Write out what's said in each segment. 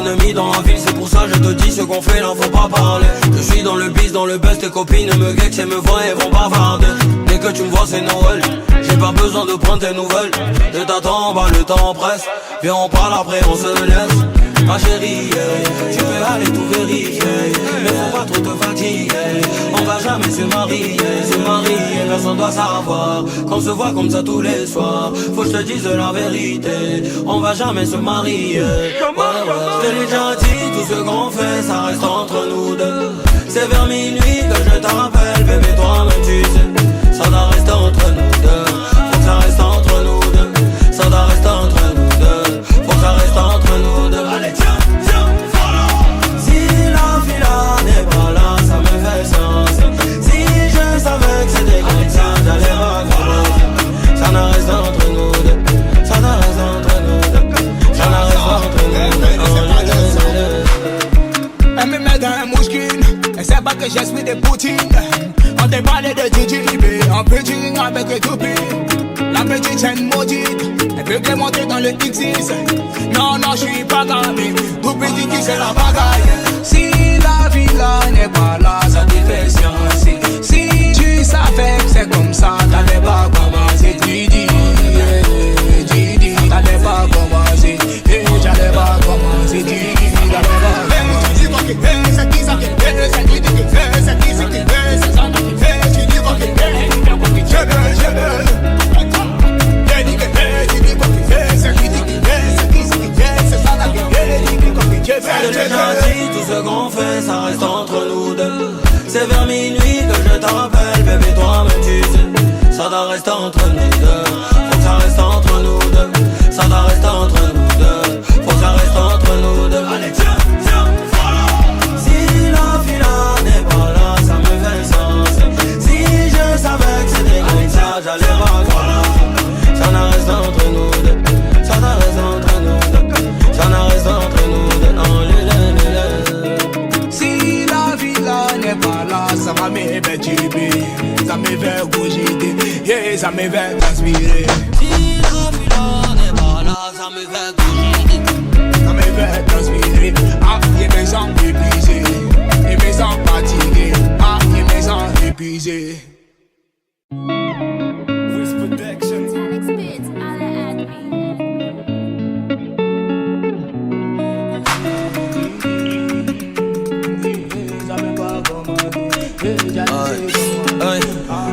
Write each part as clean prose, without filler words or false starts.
d'ennemis dans la ville, c'est pour ça je te dis ce qu'on fait là faut pas parler. Je suis dans le bis, dans le buzz, tes copines me guettent et me voient et vont bavarder. Dès que tu me vois c'est Noël, j'ai pas besoin de prendre tes nouvelles. Je t'attends, bah le temps presse, viens on parle après on se laisse. Ma chérie, tu peux aller tout vérifier, mais faut pas trop te fatiguer. On va jamais se marier, personne doit savoir qu'on se voit comme ça tous les soirs. Faut que je te dise la vérité, on va jamais se marier. Je te l'ai déjà dit, tout ce qu'on fait, ça reste entre nous deux. C'est vers minuit que je te rappelle, bébé toi-même tu sais. Ça doit rester entre nous deux, faut que ça reste entre nous deux. Ça doit rester entre nous deux, faut que ça reste entre nous deux. Allez tiens, voilà. Si la fille là n'est pas là, ça me fait sens. Si je savais que c'était comme ça, j'allais recommencer. Ça ne reste entre nous deux, ça ne reste entre nous deux. Ça ne reste entre nous deux. Elle me met dans un mouchkine, elle sait pas que je suis des poutines. On t'a parlé de TGB, en pitching avec les toupies. La petite chaîne maudite, elle veut que monter dans le X6. Non, non, je suis pas gamin, tout petit qui c'est la bagaille. Si la villa n'est pas là, ça te fait science. Si tu savais que c'est comme ça, t'allais pas commencer. Didi, Didi, t'allais pas commencer. J'allais pas commencer, Didi, t'allais pas commencer. C'est qui ça qui fait, c'est qui qui fait, c'est qui qui fait, c'est ça qui fait, tu dis quoi qui fait, je veux. Je l'ai déjà dit, tout ce qu'on fait, ça reste entre nous deux. C'est vers minuit que je te rappelle, bébé toi-même tu sais. Ça doit rester entre nous deux, faut que ça reste entre nous deux. Ça doit rester entre nous deux, faut que ça reste entre nous deux. Allez tiens, voilà. Si la fille là n'est pas là, ça me fait sens. Si je savais que c'était comme ça, j'allais recommencer. Ça ne reste entre nous deux, ça ne reste entre nous deux. Ça ne reste entre nous deux, non, si la villa n'est pas là, ça va me faire tuer, ça me fait cogiter, yeah, ça me fait transpirer. Si la villa n'est pas là, ça me fait cogiter, ça me fait transpirer. Ah, je me sens épuisé, je me sens fatigué. Ah, je me sens épuisé.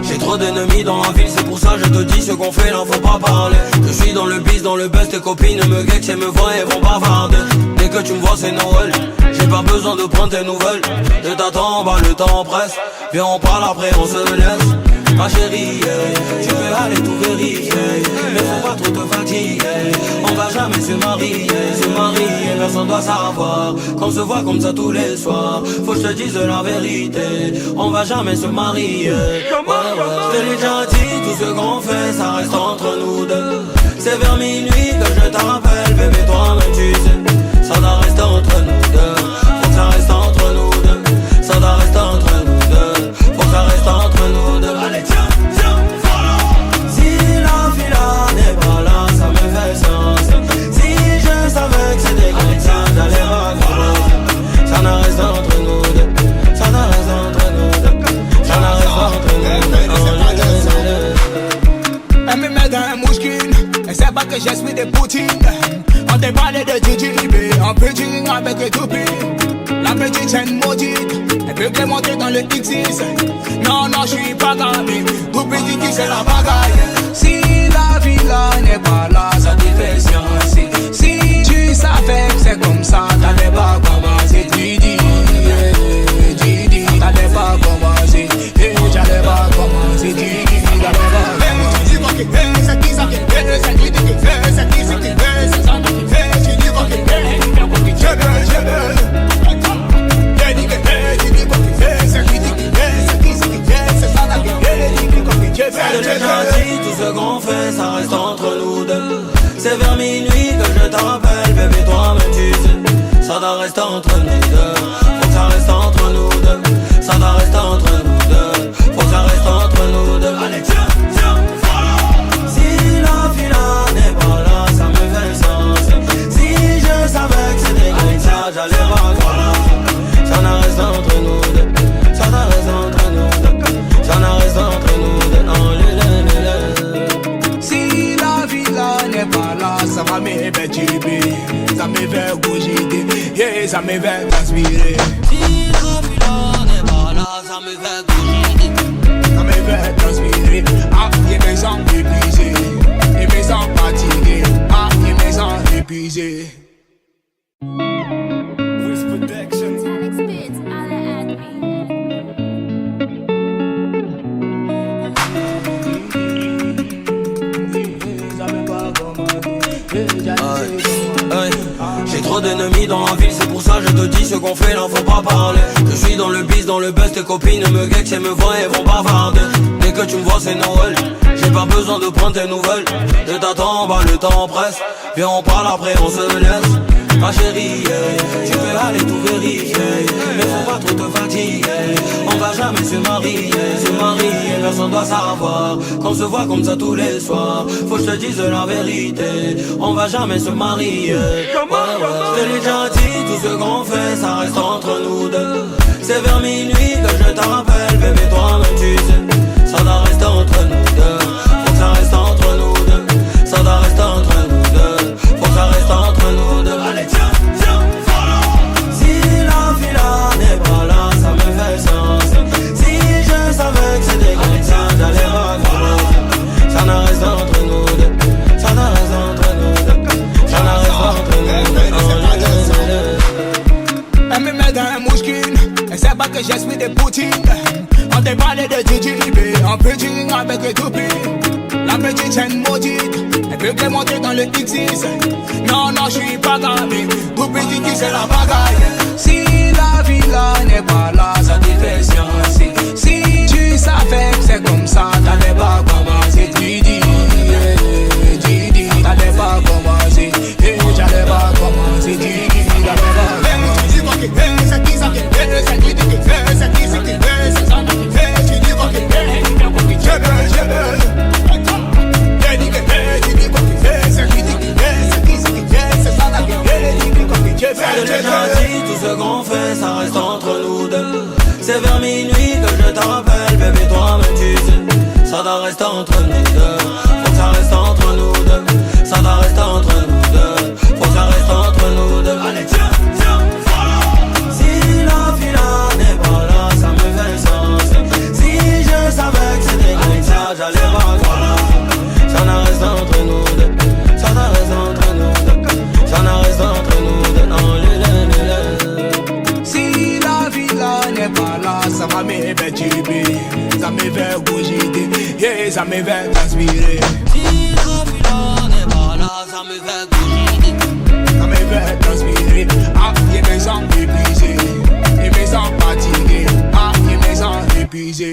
J'ai trop d'ennemis dans la ville, c'est pour ça je te dis ce qu'on fait là faut pas parler. Je suis dans le bis, dans le buzz, tes copines me guettent et me voient et vont bavarder. Dès que tu me vois c'est Noël, j'ai pas besoin de prendre tes nouvelles. Je t'attends, bah le temps presse, viens on parle après on se laisse. Ma chérie, tu peux aller tout vérifier, mais faut pas trop te fatiguer. On va jamais se marier, personne doit savoir qu'on se voit comme ça tous les soirs. Faut que je te dise la vérité, on va jamais se marier. Je te l'ai déjà dit, tout ce qu'on fait, ça reste entre nous deux. C'est vers minuit que je te rappelle, bébé toi-même tu sais. Ça doit rester entre nous deux, faut que ça reste entre nous deux. Ça doit rester entre nous deux, faut que ça reste entre nous deux. Allez tiens, voilà. Si la fille là n'est pas là, ça me fait sens. Si je savais que c'était comme ça, j'allais recommencer. Ça ne reste entre nous deux, ça ne reste entre nous deux. Ça ne reste entre nous deux. Elle me met dans un mouchkine, elle sait pas que je suis des poutines. On t'a parlé de TGB, en pitching avec les toupies. La petite chaîne maudite, elle veut que monter dans le X6. Non, non, je suis pas gamin, tout petit qui c'est la bagaille. Si la villa n'est pas là, ça te fait science. Si tu savais que c'est comme ça, t'allais pas commencer. Didi, Didi, t'allais pas commencer. J'allais pas commencer, Didi, t'allais pas commencer. Tu dis quoi qui fait, c'est qui ça qui fait, c'est qui qui fait, c'est qui qui fait, c'est ça qui fait. Tu dis quoi qui fait, je veux. Je l'ai déjà dit, tout ce qu'on fait, ça reste entre nous deux. C'est vers minuit que je te rappelle, bébé toi-même tu sais. Ça doit rester entre nous deux, faut que ça reste entre nous deux. Ça doit rester entre nous deux, faut que ça reste entre nous deux. Allez tiens, voilà. Si la fille là n'est pas là, ça me fait sens. Si je savais que c'était comme ça, yeah, ça me fait transpirer. Si la fila n'est pas là, ça me fait bouger. Ça me fait transpirer. Ah, il me sent épuisé. Il me sent fatigué. Ah, il me sent épuisé. J'ai trop d'ennemis dans la ville, c'est pour ça je te dis ce qu'on fait là faut pas parler. Je suis dans le bis, dans le buzz, tes copines me guettent et me voient et vont bavarder. Dès que tu me vois c'est Noël, j'ai pas besoin de prendre tes nouvelles. Je t'attends, bah le temps presse. Viens on parle après on se laisse. Ma chérie, tu peux aller tout vérifier, mais faut pas trop te fatiguer. On va jamais se marier, personne doit savoir qu'on se voit comme ça tous les soirs. Faut que je te dise la vérité, on va jamais se marier. Je te l'ai déjà dit, tout ce qu'on fait, ça reste entre nous deux. C'est vers minuit que je t'appelle, bébé toi-même tu sais. Ça doit rester entre nous deux, faut que ça reste entre nous deux. Ça doit rester entre nous deux, faut que ça reste entre nous deux. Allez tiens, voilà. Si la fila n'est pas là, ça me fait sens. Si je savais que c'était comme ça, j'allais pas commencer. Ça n'en reste entre nous deux, ça n'en reste entre nous deux. Ça n'en reste entre nous deux. Elle me met dans un mouchkine, elle sait pas que j'ai suis des poutines. On te parlait de DJB, en pitching avec les toupies. La petite chaîne maudite, elle peut que monter dans le X6. Non, non, je suis pas gavé, tout petit qui c'est la bagaille. Si la villa n'est pas là, ça te fait science. Si tu savais que c'est comme ça, t'allais pas commencer. Didi, t'allais pas commencer. J'allais pas commencer, Didi, t'allais pas commencer. C'est qui ça qui fait, c'est qui qui fait, c'est qui qui fait, c'est ça qui fait, tu dis quoi qui fait, je veux. Je l'ai déjà dit, tout ce qu'on fait, ça reste entre nous deux. C'est vers minuit que je t'appelle, bébé toi-même tu sais. Ça doit rester entre nous deux, faut que ça reste entre nous deux. Ça doit rester entre nous deux, faut que ça reste entre nous deux. Allez tiens, voilà. Si la fila n'est pas là, ça me fait sens. Si je savais que c'était comme ça, j'allais pas commencer. Ça n'en reste entre nous deux, ça n'en reste entre nous deux. Ça n'en reste entre nous deux, non, si la villa n'est pas là, ça va me faire chiber, ça me fait bouger, yeah, ça me fait transpirer. Si la villa n'est pas là, ça me fait bouger, ça me fait transpirer. Ah, il me sent épuisé, il me sent fatigué. Ah, il me sent épuisé.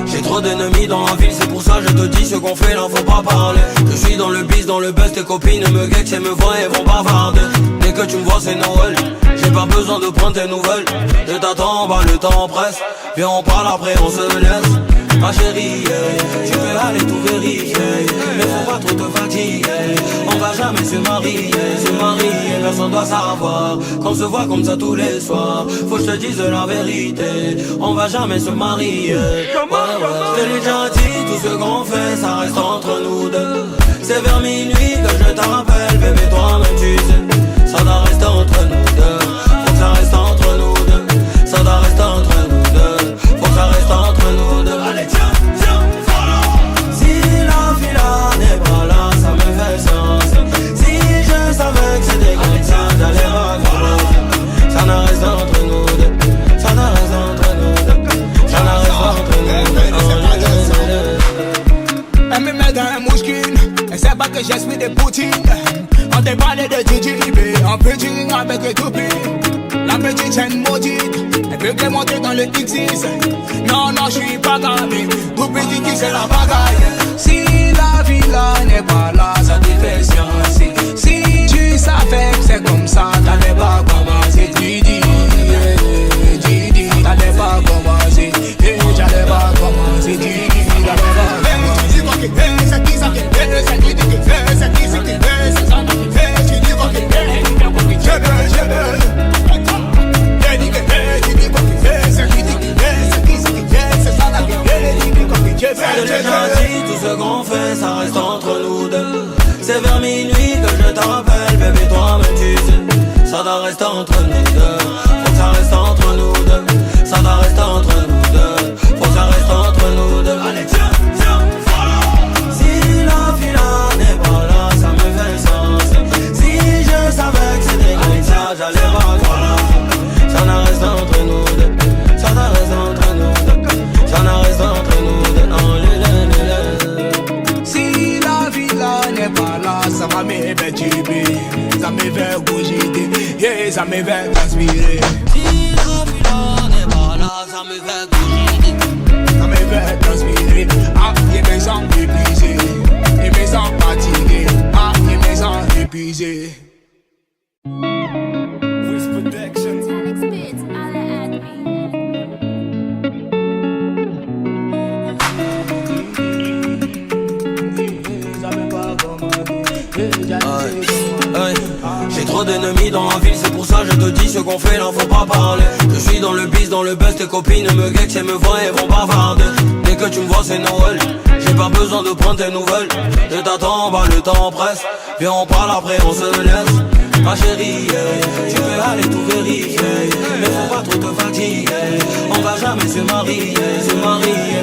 J'ai trop d'ennemis dans la ville, c'est pour ça je te dis ce qu'on fait là faut pas parler. Je suis dans le bis, dans le buzz, tes copines me guettent et me voient et vont bavarder. Dès que tu me vois c'est Noël, j'ai pas besoin de prendre tes nouvelles. Je t'attends, bah le temps presse. Viens on parle après on se laisse. Ma chérie, tu peux aller tout vérifier, mais faut pas trop te fatiguer. On va jamais se marier, personne doit savoir qu'on se voit comme ça tous les soirs. Faut que je te dise la vérité, on va jamais se marier. Je te l'ai déjà dit, tout ce qu'on fait, ça reste entre nous deux. C'est vers minuit que je t'appelle, bébé toi-même tu sais. Ça doit rester entre nous deux, faut que ça reste entre nous deux. Ça doit rester entre nous deux, faut que ça reste entre nous deux. Allez tiens, voilà. Si la fila n'est pas là, ça me fait sens. Si je savais que c'était comme ça, j'allais pas commencer. Ça n'en reste entre nous deux, ça n'en reste entre nous deux. Ça n'en reste entre nous deux. Elle me met dans un mouchkine, elle sait pas que j'ai suis des poutines. On te parlait de DJB, en pitching avec les toupies. La petite chaîne maudite, elle peut que monter dans le X6. Non, non, je suis pas gavé, tout petit qui c'est la bagaille. Si la villa n'est pas là, ça te fait science. Si tu savais que c'est comme ça, t'allais pas commencer. Didi, t'allais pas commencer. J'allais pas commencer. Didi, t'allais pas commencer. C'est qui ça qui fait, c'est qui qui fait, c'est qui qui fait, c'est ça qui fait. Tu dis quoi qui fait, je veux. nous deux. Faut que ça reste entre nous deux. Ça doit rester entre nous deux. Faut que ça reste entre nous deux. Allez tiens, tiens, voilà. Si la fille là n'est pas là, ça me fait sens. Si je savais que c'était comme ça, j'allais pas croire. Ça n'en reste entre nous deux. Ça n'en reste entre nous deux. Ça n'en reste entre nous deux. Non, si la vie là n'est pas là, ça va me faire chiber. Ça me fait bouger, yeah, ça me fait transpirer. Si la vie là n'est pas là, ça me fait bouger. Ça me fait transpirer. Ah, il me sent épuisé. Il me sent fatigué. Ah, il me sent épuisé. J'ai trop d'ennemis dans la ville, c'est pour ça je te dis ce qu'on fait là faut pas parler. Je suis dans le bis, dans le buzz, tes copines me gex et me voient et vont bavarder. Dès que tu me vois c'est Noël, j'ai pas besoin de prendre tes nouvelles. Je t'attends, bah le temps presse. Viens on parle après on se laisse. Ma chérie, tu peux aller tout vérifier, mais faut pas trop te fatiguer. On va jamais se marier,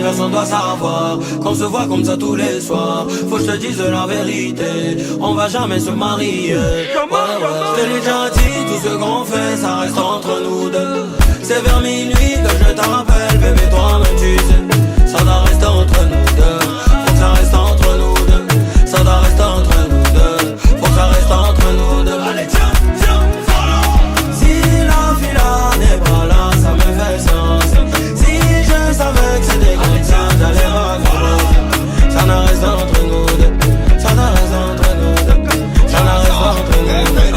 personne doit savoir qu'on se voit comme ça tous les soirs. Faut que je te dise la vérité, on va jamais se marier. Je te l'ai déjà dit, tout ce qu'on fait, ça reste entre nous deux. C'est vers minuit que je te rappelle, bébé toi-même tu sais. Ça doit rester entre nous deux, faut que ça reste entre nous deux. Ça doit rester entre nous deux, faut que ça reste entre nous deux. Allez tiens, tiens, voilà. Si la fille là n'est pas là, ça me fait sens. Si je savais que c'était comme ça, j'allais pas croire. Ça n'en reste entre nous deux, ça n'en reste entre nous deux. Ça n'en reste entre nous deux.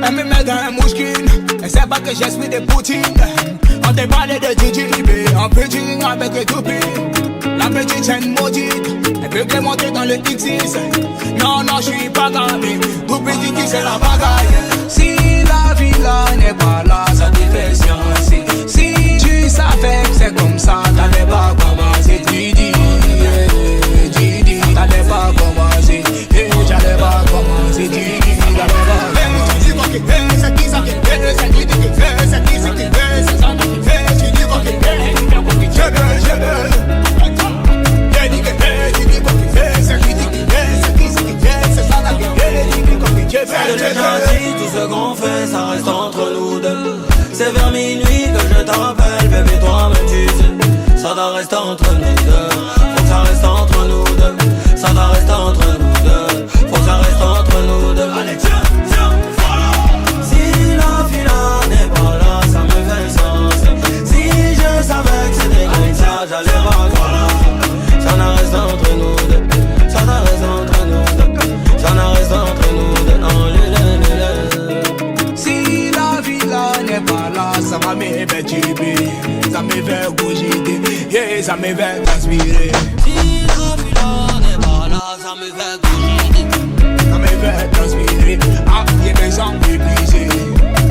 Elle me met dans un mouchkine. Elle sait pas que j'esprit des poutines. On te parlait de DJB, en pitching avec les toupines. La petite chaîne maudite, elle peut que monter dans le X6. Non, non, je suis pas gavé. Tout petit qui c'est la bagaille. Si la vie là n'est pas là, ça te fait sciencer. Si tu savais que c'est comme ça, t'allais pas commencer. Didi, t'allais pas commencer. J'allais pas commencer. Didi, t'allais pas commencer. C'est qui ça qui fait, c'est qui qui fait, c'est qui ça qui fait, c'est ça qui fait, tu dis quoi qui fait, je veux. Je te l'ai déjà dit, tout ce qu'on fait, ça reste entre nous deux. C'est vers minuit que je te rappelle, bébé toi-même tu sais. Ça doit rester entre nous deux, faut que ça reste entre nous deux. Ça doit rester entre nous deux, faut que ça reste entre nous deux. Allez tiens, tiens, voilà. Si la fille là n'est pas là, ça me fait sens. Si je savais que c'était comme ça, j'allais pas croire. Ça n'en reste entre nous deux, ça n'en reste entre nous deux. Ça n'en reste entre nous deux, non, si la vie là n'est pas là, ça va me faire chiber. Ça me fait bouger, yeah, ça me fait transpirer. Si la vie là n'est pas là, ça me fait bouger. Ça me fait transpirer. Ah, il me sent épuisé.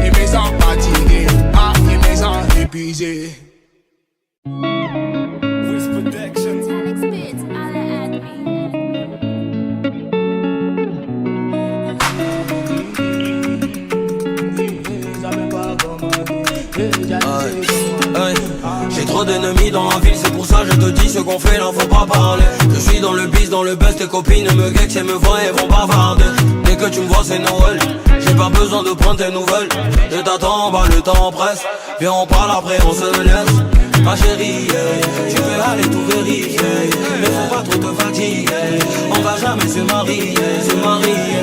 Il me sent fatigué. Ah, il me sent épuisé. J'ai trop d'ennemis dans la ville, c'est pour ça je te dis ce qu'on fait là faut pas parler. Je suis dans le bis, dans le buzz, tes copines me gex et me voient et vont bavarder. Dès que tu me vois c'est Noël, j'ai pas besoin de prendre tes nouvelles. Je t'attends, bah le temps presse. Viens on parle après on se laisse. Ma chérie, tu peux aller tout vérifier, mais faut pas trop te fatiguer. On va jamais se marier,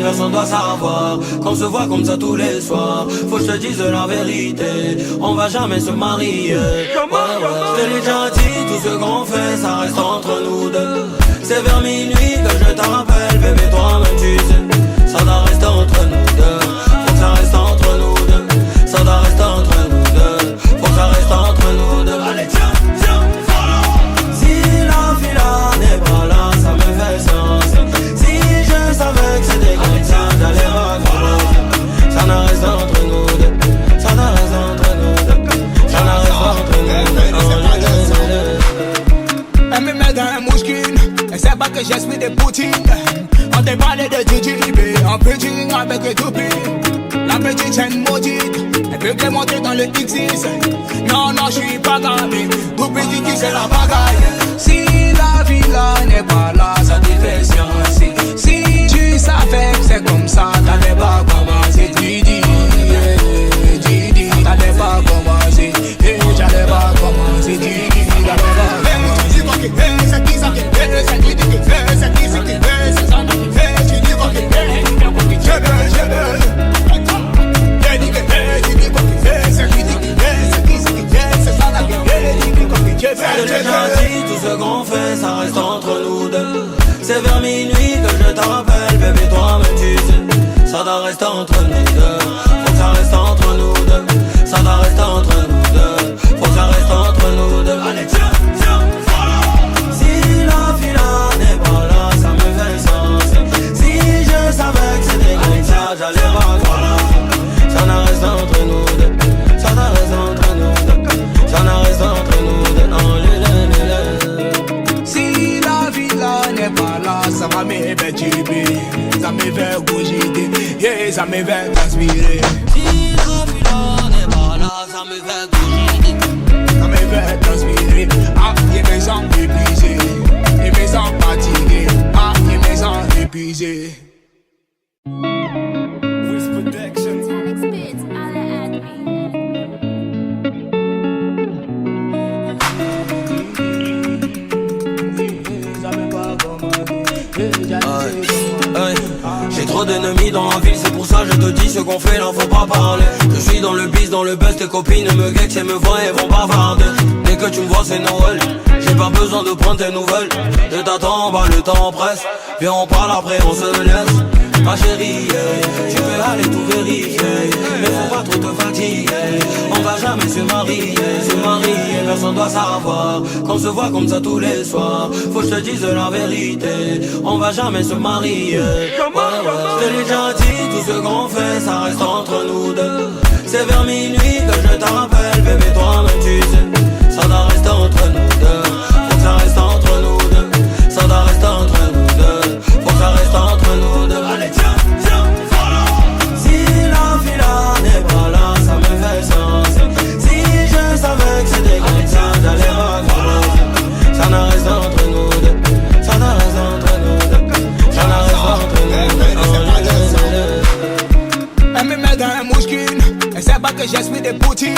personne doit savoir qu'on se voit comme ça tous les soirs. Faut que je te dise la vérité, on va jamais se marier. Je te l'ai déjà dit, tout ce qu'on fait, ça reste entre nous deux. C'est vers minuit que je te rappelle, bébé toi-même tu sais. Ça doit rester entre nous deux, faut que ça reste entre nous deux. Ça doit rester entre nous deux, faut que ça reste entre nous deux. Allez tiens, tiens, voilà. Si la fille là n'est pas là, ça me fait sens. Si je savais que c'était comme ça, j'allais pas croire. Ça n'en reste entre nous deux, ça n'en reste entre nous deux. Ça n'en reste entre nous deux. Elle me met dans un mouchkine. Elle sait pas que j'esprit des poutines. petite chaîne maudite, elle veut que monter dans le X6. Non, non, je suis pas gavé, tout petit qui c'est la bagaille. Si la vie là n'est pas là, ça te fait sciencer. Si tu savais que c'est comme ça, t'allais pas commencer. Didi, Didi, t'allais pas commencer. J'allais pas commencer. Didi, t'allais pas commencer. Tu dis quoi que c'est qui ça qui fait, c'est qui dit que c'est qui c'est qui fait, c'est ça qui fait. Tu dis quoi que je veux. C'est gentil, tout ce qu'on fait, ça reste entre nous deux. C'est vers minuit que je t'appelle, bébé, toi-même tu sais. Ça doit rester entre nous deux. Faut que ça reste entre nous deux. Ça doit rester entre nous deux. Faut que ça reste entre nous deux. Allez, tiens, voilà. Si la fille là n'est pas là, ça me fait sens. Si je savais que c'était comme ça, j'allais pas commencer. Ça doit rester entre nous deux. Ça doit rester entre nous deux. Ça doit rester entre nous deux. Si la vie là n'est pas là, ça va me faire chiber, ça me fait cogiter, yeah, ça me fait transpirer. Si la vie là n'est pas là, ça me fait cogiter, ça me fait transpirer. Ah, il me sent épuisé, il me sent fatigué. Ah, il me sent épuisé. J'ai trop d'ennemis dans la ville, c'est pour ça je te dis ce qu'on fait là faut pas parler. Je suis dans le biz, dans le buzz, tes copines me guettent et me voient et vont bavarder. Dès que tu me vois c'est Noël, j'ai pas besoin de prendre tes nouvelles. Je t'attends, bah le temps presse, viens on parle après on se laisse. Ma chérie, tu peux aller tout vérifier, mais faut pas trop te fatiguer. On va jamais se marier, personne doit savoir qu'on se voit comme ça tous les soirs. Faut que je te dise la vérité, on va jamais se marier. Je l'ai déjà dit, tout ce qu'on fait, ça reste entre nous deux. C'est vers minuit que je t'appelle, bébé, toi-même tu sais. Ça doit rester entre nous deux, faut que ça reste entre nous deux. Ça doit rester entre nous deux, faut que ça reste entre nous deux. Allez, tiens, voilà. Si la fille là n'est pas là, ça me fait sens. Si je savais que c'était comme ça, j'allais pas commencer. Ça doit rester entre nous deux, ça doit rester entre nous deux. Ça doit rester entre nous deux. Elle me met dans un mouchkine, elle sait pas que j'ai suis des poutines.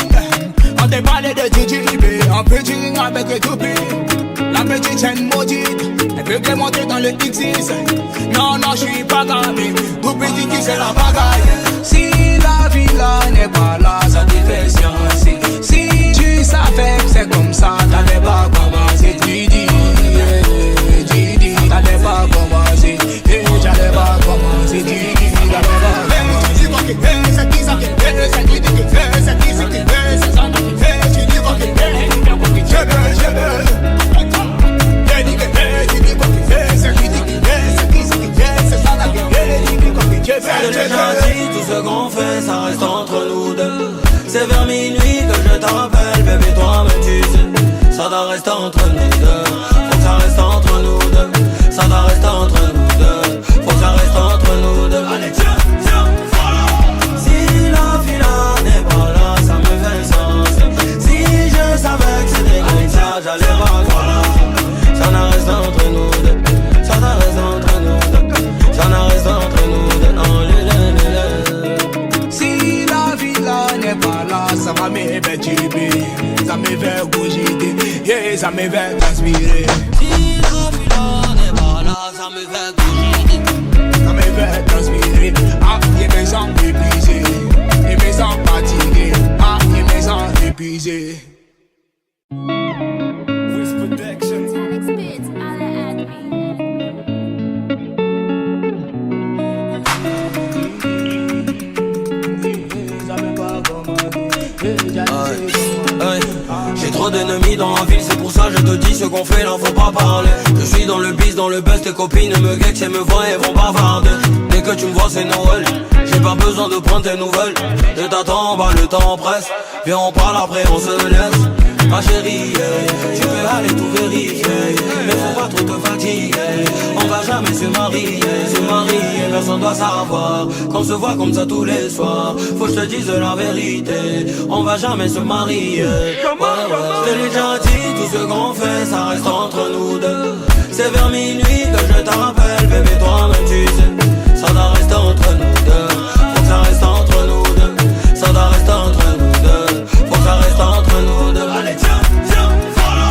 On te parlait de JJB, en pitching avec les toupines. La petite chaîne maudite, elle veut que monter dans le X6. Non, non, je suis pas gavé, tout petit qui c'est la bagaille. Si la vie là n'est pas là, ça te fait sciencer. Si tu savais que c'est comme ça, t'allais pas commencer. Didi, Didi, t'allais pas commencer. J'allais pas commencer. Didi, t'allais pas commencer. Tu dis quoi que c'est qui ça qui fait, c'est qui dit que c'est qui c'est qui fait, c'est ça qui fait. Tu dis quoi que je veux. Je l'ai gentil, tout ce qu'on fait, ça reste entre nous deux. C'est vers minuit que je t'appelle, bébé, toi-même tu sais. Ça doit rester entre nous deux, faut que ça reste entre nous deux. Ça doit rester entre nous deux, faut que ça reste entre nous deux. Allez, tiens, voilà. Si la fille là n'est pas là, ça me fait sens. Si je savais que c'était comme ça, j'allais pas commencer. Ça doit rester entre nous deux, ça doit rester entre nous deux. Ça doit rester entre nous deux. Si la vie là n'est pas là, ça va me faire chiber, ça me fait cogiter, yeah, ça me fait transpirer. Si la vie là n'est pas là, ça me fait cogiter, ça me fait transpirer. Ah, il me sent épuisé, il me sent fatigué. Ah, il me sent épuisé. J'ai trop d'ennemis dans la ville, c'est pour ça je te dis ce qu'on fait là faut pas parler. Je suis dans le biz, dans le buzz, tes copines me guettent et me voient et vont bavarder. Dès que tu me vois c'est Noël, j'ai pas besoin de prendre tes nouvelles. Je t'attends, bah le temps presse, viens on parle après on se laisse. Ma chérie, tu peux aller tout vérifier, mais faut pas trop te fatiguer. On va jamais se marier, personne doit savoir qu'on se voit comme ça tous les soirs. Faut que je te dise la vérité, on va jamais se marier. Je te l'ai déjà dit, tout ce qu'on fait, ça reste entre nous deux. C'est vers minuit que je te rappelle, bébé, toi-même tu sais. Ça doit rester entre nous deux, faut que ça reste entre nous deux. Ça doit rester entre nous deux, faut que ça reste entre nous deux. Allez tiens, tiens, voilà.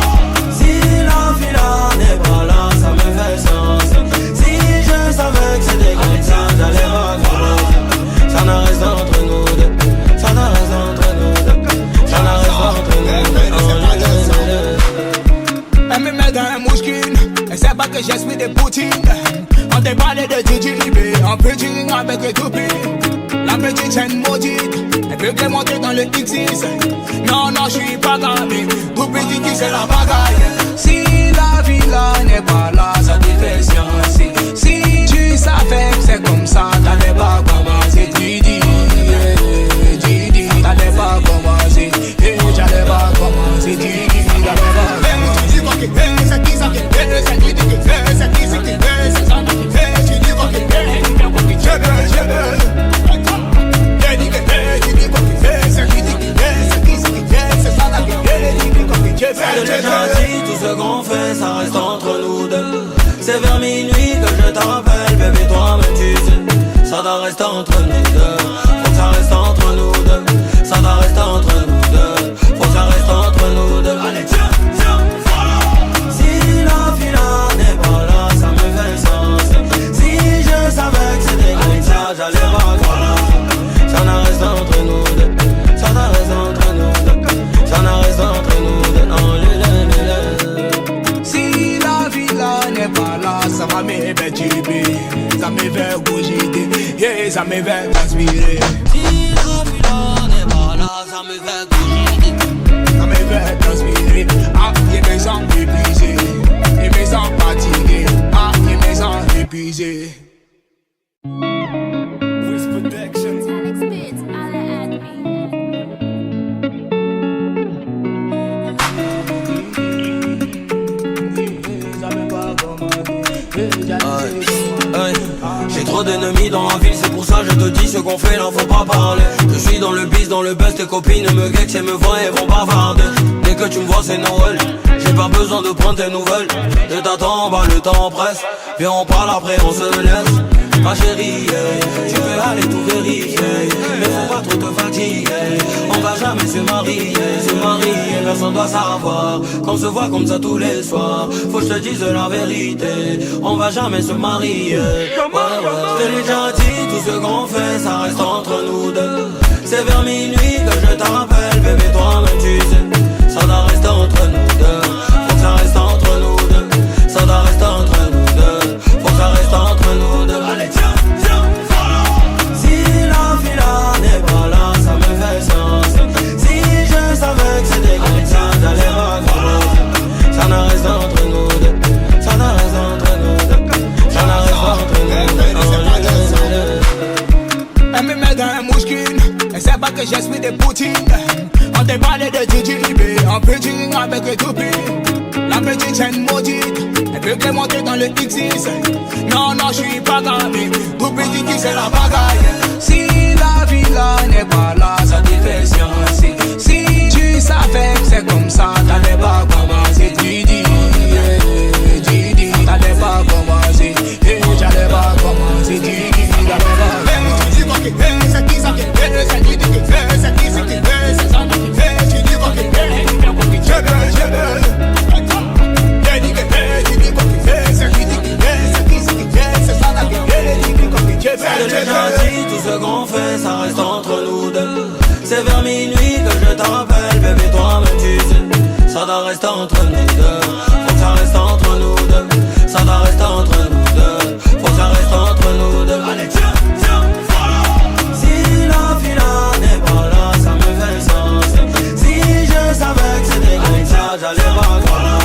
Si la fille là n'est pas là, ça me fait sens. Si je savais que c'était comme ça, j'allais raconter. Ça n'en reste entre nous deux, ça n'en reste entre nous deux. Ça n'en reste entre nous deux. Elle me met dans un mouchkine, elle sait pas que j'esprit des poutines. On t'a parlé de DJB, en pitching avec les toupies. La petite chaîne maudite, elle peut que monter dans le X6. Non, non, j'suis pas gavé, tout petit qui c'est la bagaille. Si la villa n'est pas là, ça te fait sciencer. Si tu savais que c'est comme ça, t'allais pas commencer. Didi, Didi, t'allais pas commencer. J'allais pas commencer, Didi, t'allais pas commencer. C'est qui ça qui fait, c'est qui qui fait, c'est qui qui fait, c'est ça qui fait, tu dis quoi qui fait, je veux. Je l'ai déjà dit, tout ce qu'on fait, ça reste entre nous deux. C'est vers minuit que je te rappelle, bébé, toi-même tu sais. Ça doit rester entre nous deux, faut que ça reste entre nous deux. Ça doit rester entre nous deux, faut que ça reste entre nous deux. Allez tiens, tiens, voilà. Si la fille là n'est pas là, ça me fait sens. Si je savais que c'était comme ça, j'allais pas croire. Ça n'en reste entre nous deux, ça n'en reste entre nous deux. Ça n'en reste entre nous deux. Si la villa n'est pas là, ça va me faire chiber, ça me fait cogiter, yeah, ça me fait transpirer. Si la villa n'est pas là, ça me fait cogiter, ça me fait transpirer. Ah, je me sens épuisé, je me sens fatigué. Ah, je me sens épuisé. J'ai trop d'ennemis dans la ville, c'est pour ça je te dis ce qu'on fait là faut pas parler. Je suis dans le bis, dans le buzz, tes copines me guettent et me voient et vont bavarder. Dès que tu me vois c'est Noël, j'ai pas besoin de prendre tes nouvelles. Je t'attends, bah le temps presse, viens on parle après on se laisse. Ma chérie, tu peux aller tout vérifier, mais faut pas trop te fatiguer. On va jamais se marier, personne doit savoir qu'on se voit comme ça tous les soirs. Faut que je te dise la vérité, on va jamais se marier. Je te l'ai déjà dit, tout ce qu'on fait, ça reste entre nous deux. C'est vers minuit que je te rappelle, bébé, toi-même tu sais. Ça doit rester entre nous deux, faut que ça reste entre nous deux. Ça doit rester entre nous deux, faut que ça reste entre nous deux. Allez tiens, tiens, voilà. Si la fille là n'est pas là, ça me fait sens. Si je savais que c'était comme ça, j'allais raconter. Ça n'en reste entre nous deux, ça n'en reste entre nous deux. Ça n'en reste entre nous deux. Elle me met dans un mouchkine, elle sait pas que j'esprit des poutines. On t'a parlé de DJB, en pitching avec les toupies. La petite chaîne maudite, elle peut que monter dans le X6. Non, non, j'suis pas gavé, tout petit qui c'est la bagaille. Si la villa n'est pas là, ça te fait sciencer. Si tu savais que c'est comme ça, t'allais pas commencer. Didi, Didi, t'allais pas commencer. J'allais pas commencer, Didi, t'allais pas commencer. Tu dis quoi qui fait, c'est qui ça qui fait, c'est qui qui fait, c'est qui qui fait, c'est ça qui fait. Tu dis quoi qui fait, je veux. Je l'ai déjà dit, tout ce qu'on fait, ça reste entre nous deux. C'est vers minuit que je te rappelle, bébé, toi-même tu sais. Ça doit rester entre nous deux, faut que ça reste entre nous deux. Ça doit rester entre nous deux, faut que ça reste entre nous deux. Allez tiens, tiens, voilà. Si la fille là n'est pas là, ça me fait sens. Si je savais que c'était comme ça, j'allais pas croire.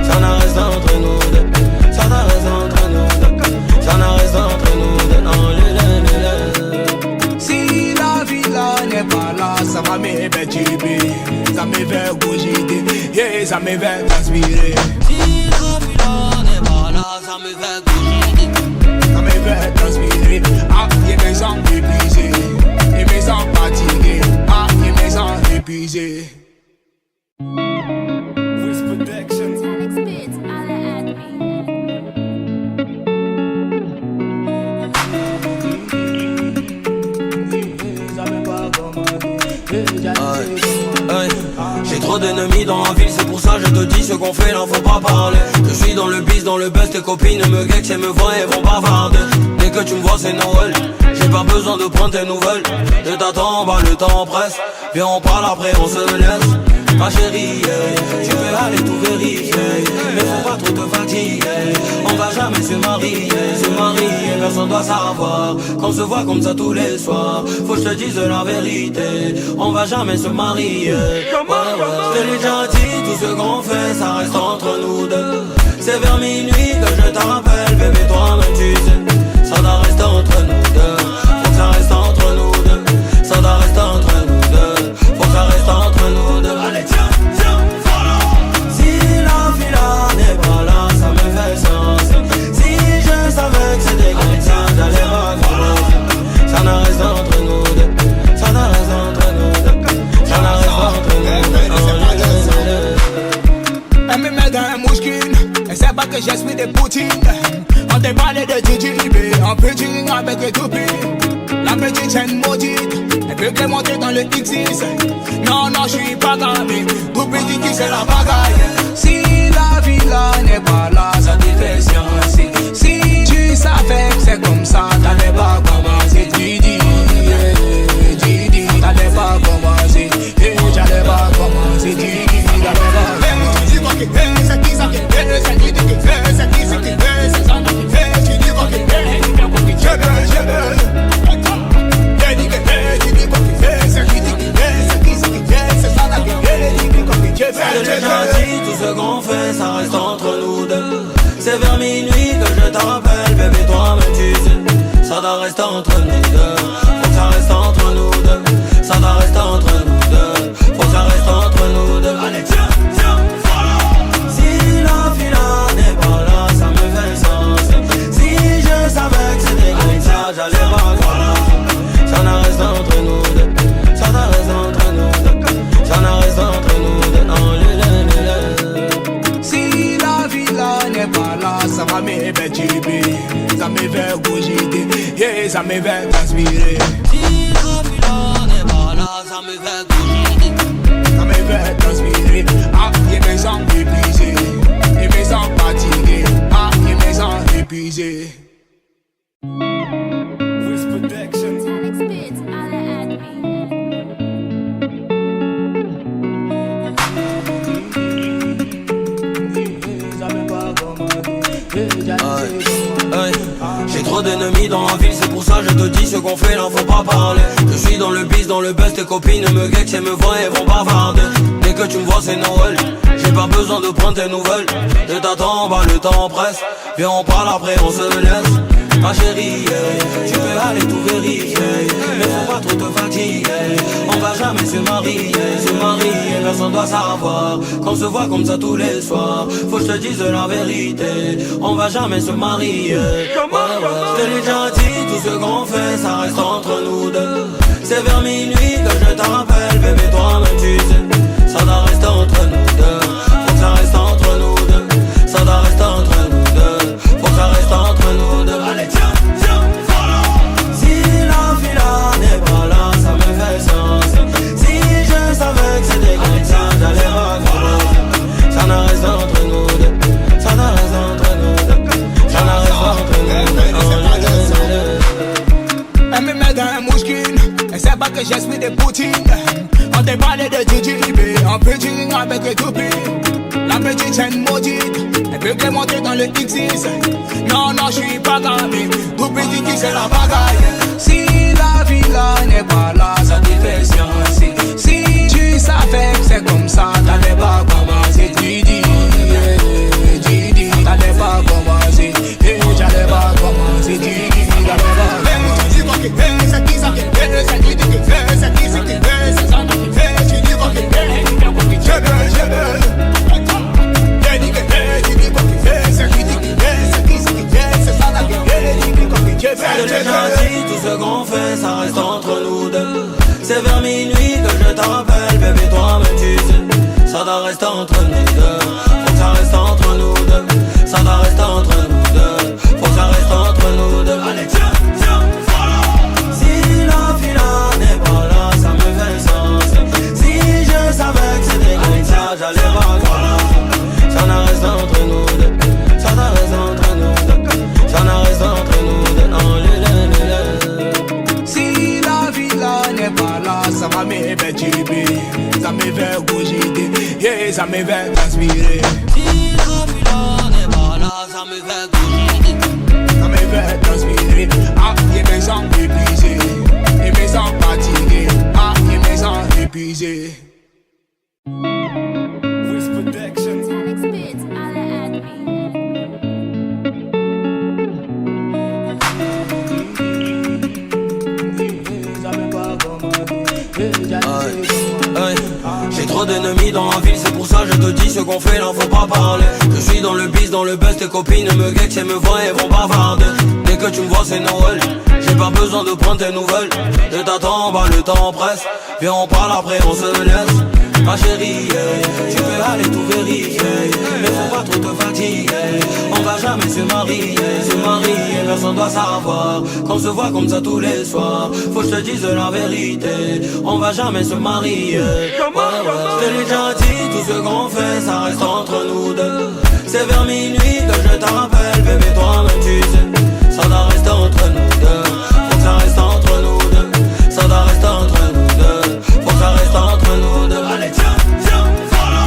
Ça n'en reste entre nous deux, ça n'en reste entre nous deux. Ça n'en reste entre nous deux. Si la villa n'est pas là, ça va me faire chiber, ça me fait cogiter, yeah, ça me fait transpirer. Si la vie n'est pas là, ça me fait bouger. Ça me fait transpirer. Ah, il me sent épuisé. Il me sent fatigué. Ah, il me sent épuisé. J'ai trop d'ennemis dans la ville, c'est pour ça je te dis ce qu'on fait là faut pas parler. Je suis dans le biz, dans le buzz, tes copines me gex et me voient et vont bavarder. Dès que tu me vois c'est Noël, j'ai pas besoin de prendre tes nouvelles. Je t'attends, bah le temps presse. Viens on parle après on se laisse. Ma chérie, tu peux aller tout vérifier, mais faut pas trop te fatiguer. On va jamais se marier, personne doit savoir qu'on se voit comme ça tous les soirs. Faut que je te dise la vérité, on va jamais se marier. Je te l'ai déjà dit, tout ce qu'on fait, ça reste entre nous deux. C'est vers minuit que je te rappelle, bébé, toi-même tu sais. Ça doit rester entre nous deux, faut que ça reste entre nous deux. Ça doit rester entre nous deux, faut que ça reste entre nous deux. Allez tiens, voilà. Si la fille là n'est pas là, ça me fait sens. Si je savais que c'était comme ça, j'allais recommencer. Ça ne reste entre nous deux, ça ne reste entre nous deux. Ça ne reste entre nous deux. Elle me met dans un mouchkine, elle sait pas que j'ai suis des poutines. On te parlait de JJB, en pitching avec les toupines. La petite chaîne maudite, elle peut que monter dans le X6. Non, non, je suis pas gamin, tout petit qui c'est la bagaille. Si la vie là n'est pas là, ça te fait science. Si tu savais que c'est comme ça, t'allais pas commencer. Didi, t'allais pas commencer. J'allais pas commencer, Didi, t'allais pas commencer. Tu dis quoi qu'il fait, c'est qui ça qui fait, c'est qui qui fait, c'est qui qui fait, c'est ça qui fait. Tu dis quoi qu'il fait, tu dis quoi qu'il fait, je veux. Je l'ai déjà dit, tout ce qu'on fait, ça reste entre nous deux. C'est vers minuit que je te rappelle, bébé, toi-même tu sais. Ça doit rester entre nous deux, faut que ça reste entre nous deux. Ça doit rester entre nous deux, faut que ça reste entre nous deux. Allez tiens, voilà. Si la fille là n'est pas là, ça me fait sens. Si je savais que c'était comme ça, j'allais pas commencer. Ça ne reste entre nous deux, ça ne reste entre nous deux. Ça ne reste entre nous deux, non, si la vie là n'est pas là, ça va me faire tuer, ça me fait bouger, yeah, ça me fait transpirer. Si la vie là n'est pas là, ça me fait bouger, ça me fait transpirer. Ah, il me sent épuisé, il me sent fatigué. Ah, il me sent épuisé. J'ai trop d'ennemis dans la ville, c'est pour ça je te dis ce qu'on fait là faut pas parler. Je suis dans le biz, dans le buzz, tes copines me gex et me voient et vont bavarder. Dès que tu me vois c'est Noël, j'ai pas besoin de prendre tes nouvelles. Je t'attends, bah le temps presse. Viens on parle après on se laisse. Ma chérie, tu peux aller tout vérifier, mais faut pas trop te fatiguer. On va jamais se marier, personne doit savoir qu'on se voit comme ça tous les soirs. Faut que je te dise la vérité, on va jamais se marier. Je te l'ai déjà dit, tout ce qu'on fait, ça reste entre nous deux. C'est vers minuit que je te rappelle, bébé, toi-même tu sais. Ça doit rester entre nous deux, faut que ça reste entre nous deux. Ça doit rester entre nous deux, faut que ça reste entre nous deux. Allez tiens, voilà. Si la fille là n'est pas là, ça me fait sens. Si je savais que c'était comme ça, j'allais recommencer. Ça ne reste entre nous deux, ça ne reste entre nous deux. Ça ne reste entre nous deux. Elle me met dans un mouchkine, elle sait pas que j'ai suis des poutines. On te parlait de JJB, en pitching avec les toupines. La petite chaîne maudite, elle peut que monter dans le X6. Non, non, je suis pas gamin, tout petit qui c'est la bagaille. Si la vie là n'est pas là, ça te fait science. Si tu savais que c'est comme ça, t'allais pas commencer. Didi, t'allais pas commencer. J'allais pas commencer, Didi, t'allais pas commencer. Tu dis quoi qu'il fait, c'est qui ça qui fait, c'est qui qui fait, c'est qui qui fait, c'est ça qui fait. Tu dis quoi qu'il fait, je veux. vers minuit que je t'appelle, bébé, toi-même tu sais. Ça doit rester entre nous deux. Faut que ça reste entre nous deux. Ça doit rester entre nous deux. Faut que ça reste entre nous deux. Allez, tiens, tiens, voilà. Si la fille là n'est pas là, ça me fait sens. Si je savais que c'était comme ça, j'allais pas croire. Ça doit rester entre nous deux. Ça doit rester entre nous deux. Ça doit rester entre nous deux. Non, si la vie là n'est pas là, ça va me faire chiber. Ça me fait cogiter, yeah, ça me fait transpirer. Si la vie là n'est pas là, ça me fait cogiter. Ça me fait transpirer. Ah, il me sent épuisé. Il me sent fatigué. Ah, il me sent épuisé. J'ai trop d'ennemis dans la ville, c'est pour ça je te dis ce qu'on fait là faut pas parler. Je suis dans le bis, dans le buzz, tes copines me guettent et me voient et vont bavarder. Dès que tu me vois c'est Noël, j'ai pas besoin de prendre tes nouvelles. Je t'attends, bah le temps presse. Viens on parle après on se laisse. Ma chérie, tu peux aller tout vérifier, mais faut pas trop te fatiguer. On va jamais se marier, personne doit savoir qu'on se voit comme ça tous les soirs. Faut que je te dise la vérité, on va jamais se marier. Je te l'ai déjà dit, tout ce qu'on fait, ça reste entre nous deux. C'est vers minuit que je t'appelle, bébé, toi-même tu sais. Ça doit rester entre nous deux, faut que ça reste entre nous deux. Ça doit rester entre nous deux, faut que ça reste entre nous deux. Allez, tiens, tiens, voilà.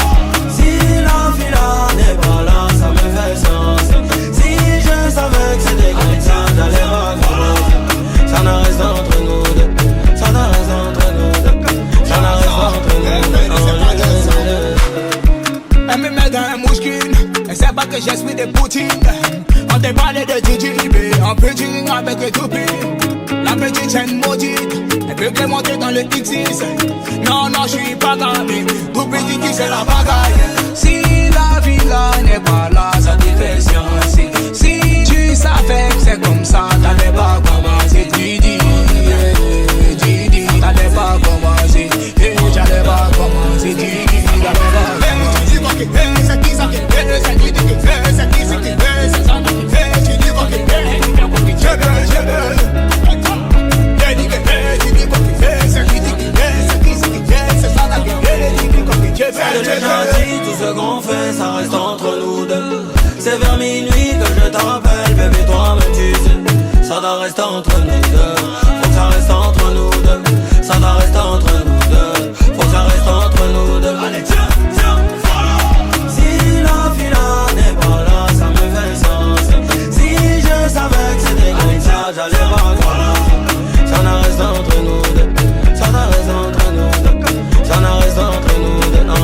Si la fille là n'est pas là, ça me fait sens. Si je savais que c'était comme ça, j'allais pas croire. Ça doit rester entre nous deux, ça doit rester entre nous deux. Ça doit rester entre nous deux. Elle me met dans un mouchkine. Elle sait pas que j'ai suis des poutines. On te parlait de DJB, en featuring avec les toupies. La petite chaîne maudite, elle peut que monter dans le X6. Non, non, je suis pas gavé. Tout petit qui c'est la bagaille. Si la vie là n'est pas là, ça te fait science. Si tu savais que c'est comme ça, t'allais pas commencer. Didi, t'allais pas commencer. J'allais pas commencer. Didi, t'allais pas commencer. C'est qui ça qui fait, c'est qui qui fait, c'est qui c'est qui fait, c'est ça qui fait, tu dis quoi qui fait, je veux. Je dis que fait, tu dis quoi qui fait, c'est qui qui fait, c'est qui c'est qui fait, c'est ça qui fait, tu dis quoi qui fait. Je l'ai déjà dit, tout ce qu'on fait, ça reste entre nous deux. C'est vers minuit que je t'appelle, bébé, toi-même tu sais. Ça doit rester entre nous deux, faut que ça reste entre nous deux. Ça doit rester entre nous deux, faut que ça reste entre nous deux. Allez, tiens, tiens, voilà. Si la fille là n'est pas là, ça me fait sens. Si je savais que c'était comme ça, j'allais pas croire. Ça doit rester entre nous deux, ça doit rester entre nous deux. Ça doit rester entre nous deux, non,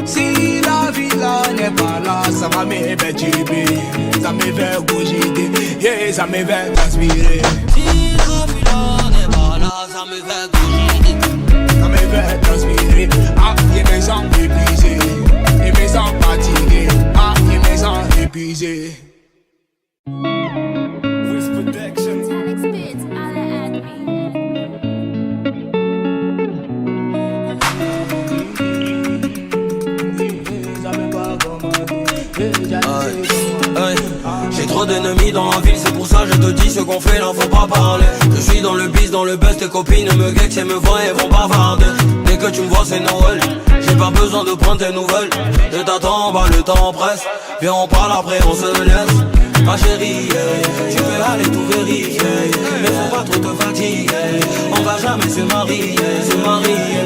si la vie là n'est pas là, ça va me faire chiber. Ça me fait cogiter, yeah, ça me fait transpirer. Si la vie là n'est pas là, ça me fait cogiter. Ça me fait transpirer. Ah, il me sent épuisé. Il me sent fatigué. Ah, il me sent épuisé. J'ai trop d'ennemis dans la ville, c'est pour ça je te dis ce qu'on fait là faut pas parler. Je suis dans le bis, dans le buzz, tes copines me guettent et me voient et vont bavarder. Dès que tu me vois c'est Noël, j'ai pas besoin de prendre tes nouvelles. Je t'attends, bah le temps presse. Viens on parle après on se laisse. Ma chérie, tu peux aller tout vérifier, mais faut pas trop te fatiguer. On va jamais se marier,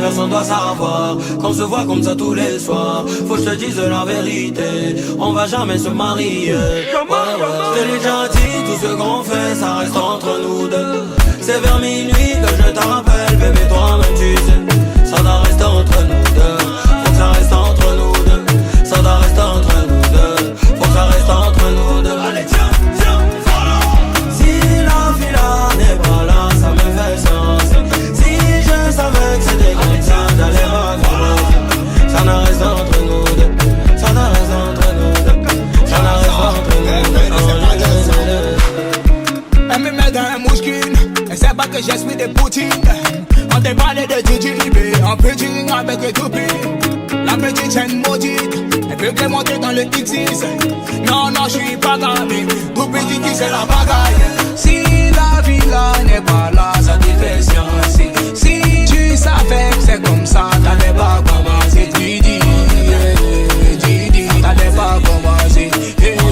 personne doit savoir qu'on se voit comme ça tous les soirs. Faut que je te dise la vérité, on va jamais se marier. Je te l'ai déjà dit, tout ce qu'on fait, ça reste entre nous deux. C'est vers minuit que je t'appelle, bébé, toi-même tu sais. Ça doit rester entre nous deux, faut que ça reste entre nous deux. Ça doit rester entre nous deux, faut que ça reste entre nous deux. Allez, tiens, tiens, voilà. Si la fille là n'est pas là, ça me fait sens. Si je savais que c'était comme ça, j'allais pas croire. Ça doit rester entre nous deux, ça doit rester entre nous deux. Ça doit rester entre nous deux. Elle me met dans un mouchkine. Elle sait pas que je suis des On t'a parlé de JJB, en pitching avec les toupies. La petite chaîne maudite, elle peut que monter dans le X6. Non, non, j'suis pas gamin, tout petit qui c'est la bagaille. Si la vie là n'est pas là, ça te fait sciencer. Si tu savais que c'est comme ça, t'allais pas commencer. Didi, Didi, t'allais pas commencer.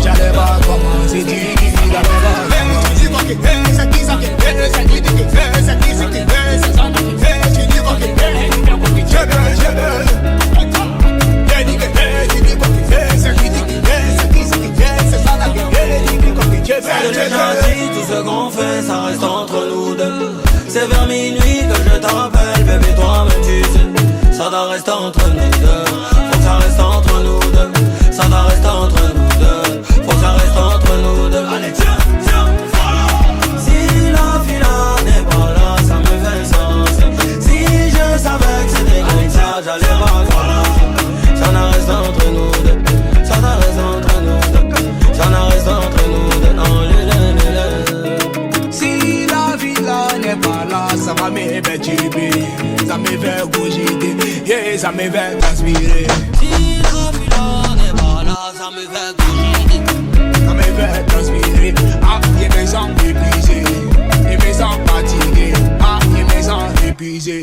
J'allais pas commencer, Didi, t'allais pas commencer. Tu dis quoi qu'il fait, c'est qui ça qui fait, c'est qui qui fait, c'est qui qui fait, c'est ça qui fait. Tu dis quoi qu'il fait, tu dis quoi qu'il fait, c'est gentil, tout ce qu'on fait, ça reste entre nous deux. C'est vers minuit que je t'appelle, bébé, toi-même tu sais. Ça doit rester entre nous deux. Faut que ça reste entre nous deux. Ça doit rester entre nous deux. Faut que ça reste entre nous deux. Allez, tiens, tiens, voilà. Si la fille là n'est pas là, ça me fait sens. Si je savais que c'était comme ça, j'allais pas commencer. Ça doit rester entre nous deux. Ça doit rester entre nous deux. Ça doit rester entre nous deux. Non, si la vie là n'est pas là, ça va me faire chiber. Ça me fait cogiter, yeah, ça me fait transpirer. Si la vie là n'est pas là, ça me fait cogiter. Ça me fait transpirer. Ah, il me sent épuisé. Il me sent fatigué. Ah, il me sent épuisé.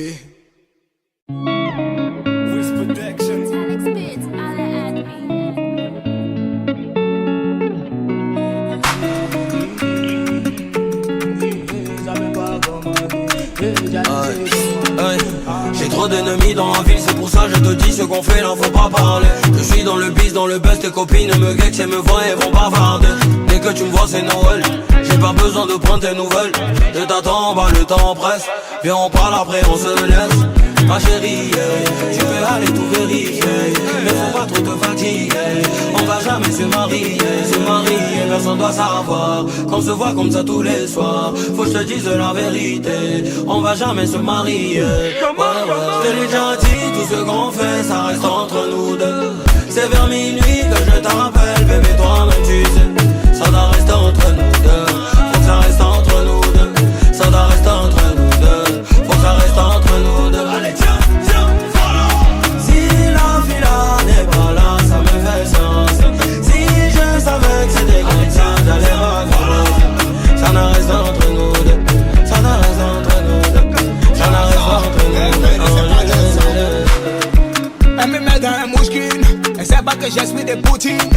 J'ai trop d'ennemis dans la ville, c'est pour ça je te dis ce qu'on fait là faut pas parler. Je suis dans le biz, dans le buzz, tes copines me guettent et me voient et vont bavarder. Dès que tu me vois c'est Noël, j'ai pas besoin de prendre tes nouvelles. Je t'attends, bah le temps presse. Viens on parle après on se laisse. Ma chérie, tu peux aller tout vérifier, mais faut pas trop te fatiguer. On va jamais se marier, personne doit savoir qu'on se voit comme ça tous les soirs. Faut que je te dise la vérité, on va jamais se marier. Je te l'ai déjà dit, tout ce qu'on fait, ça reste entre nous deux. C'est vers minuit que je t'appelle, bébé, toi-même tu sais. Ça doit rester entre nous deux, faut que ça reste entre nous deux. Ça doit rester entre nous deux, faut que ça reste entre nous deux. Allez, tiens, tiens, voilà. Si la fille là n'est pas là, ça me fait sens. Si je savais que c'était comme ça, j'allais pas commencer. Ça doit rester entre nous deux, ça doit rester entre nous deux. Ça doit rester entre nous deux. Elle me met dans un mouchkine, elle sait pas que j'esprit des poutines.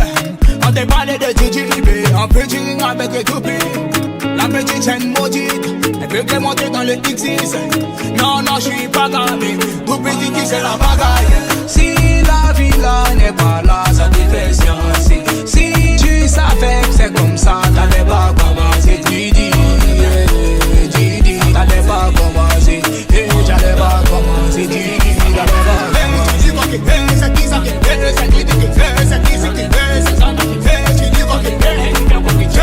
On t'a parlé de JJB, en pitching avec les toupies. La petite chaîne maudite, elle peut que monter dans le X6. Non, non, j'suis pas gamin, tout petit qui c'est la bagaille. Si la vie là n'est pas là, ça te fait sciencer. Si tu savais que c'est comme ça, t'allais pas commencer. Didi, Didi, t'allais pas commencer. J'allais pas commencer, Didi, t'allais pas commencer. Tu dis quoi qu'il fait, c'est qui ça qui fait, c'est qui qui fait, c'est qui qui fait, c'est ça qui fait. Tu dis quoi qu'il fait, tu dis quoi qu'il fait,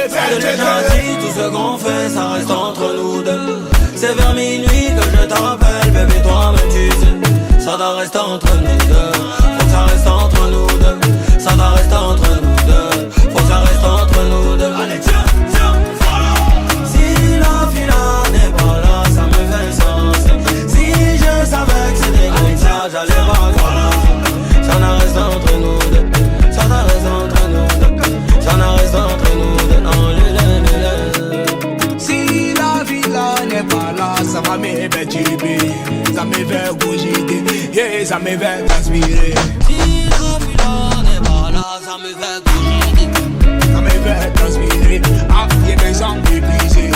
je l'ai déjà dit, tout ce qu'on fait, ça reste entre nous deux. C'est vers minuit que je t'appelle, bébé, toi-même tu sais. Ça doit rester entre nous deux, faut que ça reste entre nous deux. Ça doit rester entre nous deux, faut que ça reste entre nous deux. Allez, tiens, tiens, voilà. Si la fille là n'est pas là, ça me fait sens. Si je savais que c'était comme ça, j'allais pas commencer. Ça doit rester entre nous deux, ça doit rester entre nous deux. Ça doit rester entre nous deux. Si la vie là n'est pas là, ça va me faire chiber. Ça me fait cogiter, yeah, ça me fait transpirer. Si la vie là n'est pas là, ça me fait cogiter. Ça me fait transpirer. Ah, il me sent épuisé.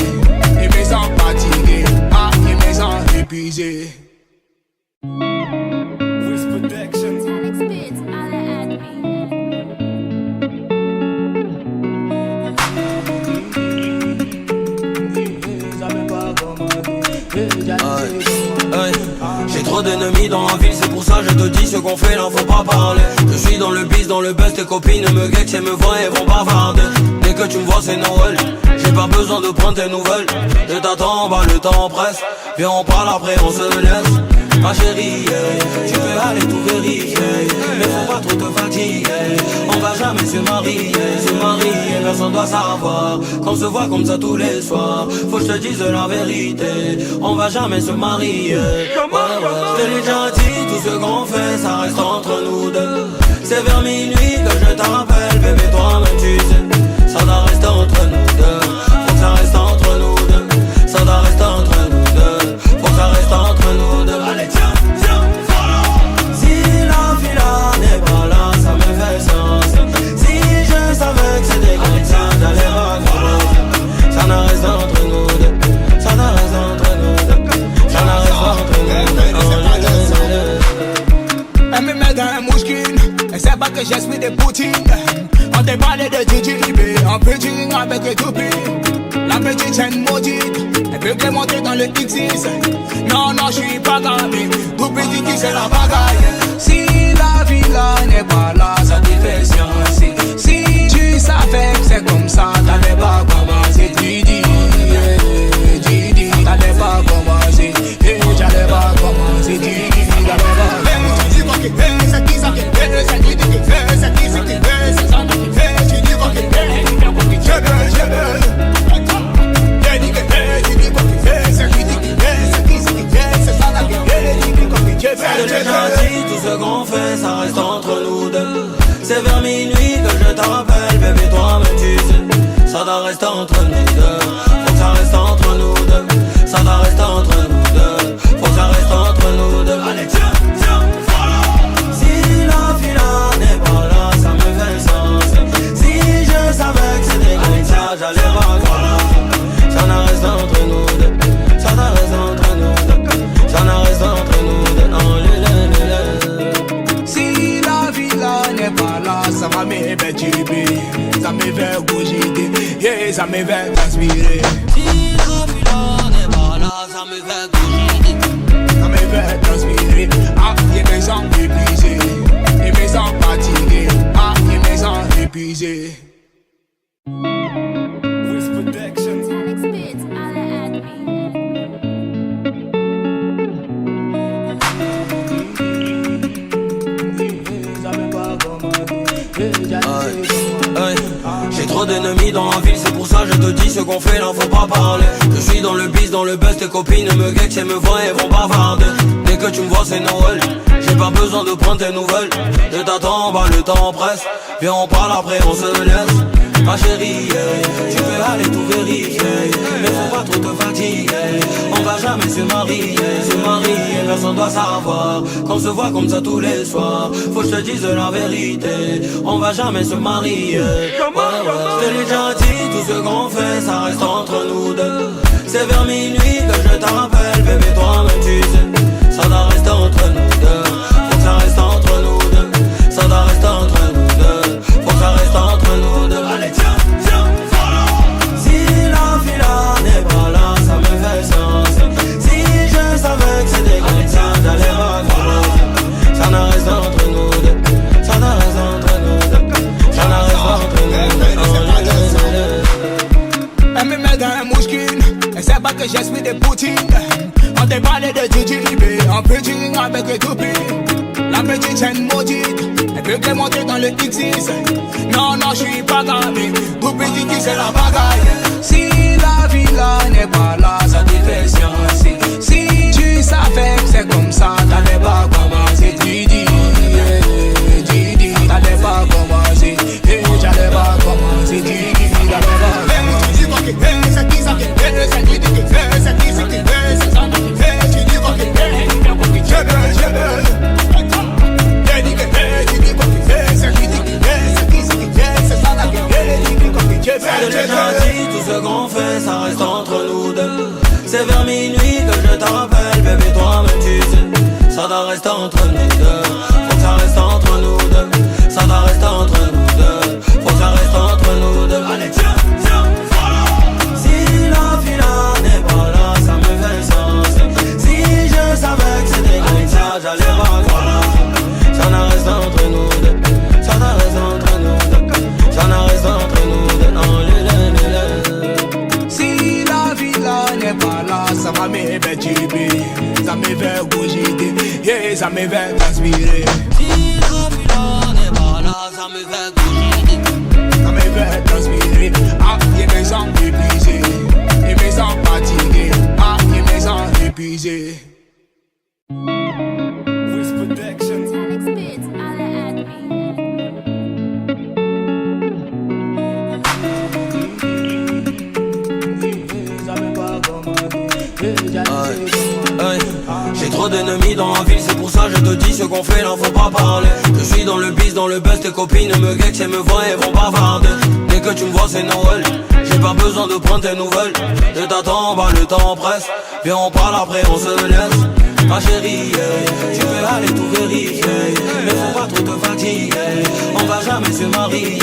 Il me sent fatigué. Ah, il me sent épuisé. J'ai trop d'ennemis dans la ville, c'est pour ça je te dis ce qu'on fait là faut pas parler. Je suis dans le biz, dans le buzz, tes copines me guettent et me voient et vont bavarder. Dès que tu me vois c'est Noël, j'ai pas besoin de prendre tes nouvelles. Je t'attends, bah le temps presse. Viens on parle après on se laisse. Ma chérie, tu peux aller tout vérifier, mais faut pas trop te fatiguer. On va jamais se marier, personne doit savoir qu'on se voit comme ça tous les soirs. Faut que je te dise la vérité, on va jamais se marier. Je te l'ai déjà dit, tout ce qu'on fait, ça reste entre nous deux. C'est vers minuit que je t'appelle, bébé, toi-même tu sais. Ça doit rester entre nous deux, faut que ça reste entre nous deux. Ça doit rester entre nous deux, faut que ça reste entre nous deux. Allez tiens, voilà. Si la fille là n'est pas là, ça me fait sens. Si je savais que c'était comme ça, j'allais raccrocher. Ça ne reste entre nous deux, ça ne reste entre nous deux. Ça ne reste entre nous deux. Elle me met dans un mouchkine, elle sait pas que j'esprit des poutines. On déballe de DJB, en pitching avec les toupies. La petite chaîne maudite, elle veut que monter dans le X6. Non, non, je suis pas gavé, tout petit qui c'est la bagaille. Si la vie là n'est pas là, ça te fait science. Si tu savais que c'est comme ça, t'allais pas commencer. Didi, t'allais pas commencer. J'allais pas commencer. Didi, t'allais pas commencer. C'est qui ça qui fait, c'est qui qui fait, c'est qui c'est qui fait, c'est ça qui fait, tu dis quoi qui fait, tu dis quoi qui fait, je l'ai déjà dit, tout ce qu'on fait, ça reste entre nous deux. C'est vers minuit que je t'appelle, bébé, toi-même tu sais. Ça doit rester entre nous deux, faut que ça reste entre nous deux. Ça doit rester entre nous deux, faut que ça reste entre nous deux. Allez tiens, voilà. Si la fille là n'est pas là, ça me fait sens. Si je savais que c'était comme ça, j'allais raccrocher. Ça ne reste entre nous deux, ça ne reste entre nous deux. Ça ne reste entre nous deux, non, si la vie là n'est pas là, ça va me faire chiber, ça me fait bouger, yeah, ça me fait transpirer. Si la vie là n'est pas là, ça me fait bouger, ça me fait transpirer. Ah, il me sent épuisé, il me sent fatigué. Ah, il me sent épuisé. J'ai trop d'ennemis dans la ville, c'est pour ça je te dis ce qu'on fait là faut pas parler. Je suis dans le biz, dans le buzz, tes copines me guettent et me voient et vont bavarder. Dès que tu me vois c'est Noël, j'ai pas besoin de prendre tes nouvelles. Je t'attends, bah le temps presse, viens on parle après on se laisse. Ma chérie, tu peux aller tout vérifier, mais faut pas trop te fatiguer. On va jamais se marier, personne doit savoir qu'on se voit comme ça tous les soirs. Faut que je te dise la vérité, on va jamais se marier. Je te l'ai déjà dit, tout ce qu'on fait, ça reste entre nous deux. C'est vers minuit que je t'appelle, bébé, toi-même tu sais. Ça doit rester entre nous deux, faut que ça reste entre nous deux. Ça doit rester entre nous deux, faut que ça reste entre nous deux. Allez tiens, voilà. Si la fille là n'est pas là, ça me fait sens. Si je savais que c'était comme ça, j'allais raccrocher. Ça ne reste entre nous deux, ça ne reste entre nous deux. Ça ne reste entre nous deux. Elle me met dans un mouchkine, elle sait pas que j'esprit des poutines. On déballe de DJB, en pitching avec les toupies. La petite chaîne maudite, elle veut que monter dans le X6. Non, non, je suis pas gavé, tout petit qui c'est la bagaille. Si la vie là n'est pas là, ça te fait science. Si tu savais que c'est comme ça, t'allais pas commencer. Didi, t'allais pas commencer. J'allais pas commencer. Didi, t'allais pas commencer. Tu dis quoi qui fait, c'est qui ça qui fait, c'est qui qui fait, c'est qui c'est qui fait, c'est ça qui fait. Tu dis quoi qui fait, tu dis quoi qui fait. Je l'ai déjà dit, tout ce qu'on fait, ça reste entre nous deux. C'est vers minuit que je t'appelle, bébé, toi-même tu sais. Ça doit rester entre nous deux, faut que ça reste entre nous deux. Ça doit rester entre nous deux, faut que ça reste entre nous deux. Allez tiens, voilà. Si la fille là n'est pas là, ça me fait sens. Si je savais que c'était comme ça, j'allais raccrocher. Ça ne reste entre nous deux, ça ne reste entre nous deux. Ça ne reste entre nous deux, non, si la vie là n'est pas là, ça va me faire chiber, ça me fait bouger. ça me fait transpirer. Si la fila n'est pas là, ça me fait bouger. Ça me fait transpirer. Ah, il me sent épuisé. Il me sent fatigué. Ah, il me sent épuisé. J'ai trop d'ennemis dans la ville, c'est pour ça je te dis ce qu'on fait là faut pas parler. Je suis dans le biz, dans le buzz, tes copines me gex et me voient et vont bavarder. Dès que tu me vois c'est Noël, j'ai pas besoin de prendre tes nouvelles. Je t'attends, bah le temps presse, viens on parle après on se laisse. Ma chérie, tu peux aller tout vérifier, mais faut pas trop te fatiguer. On va jamais se marier,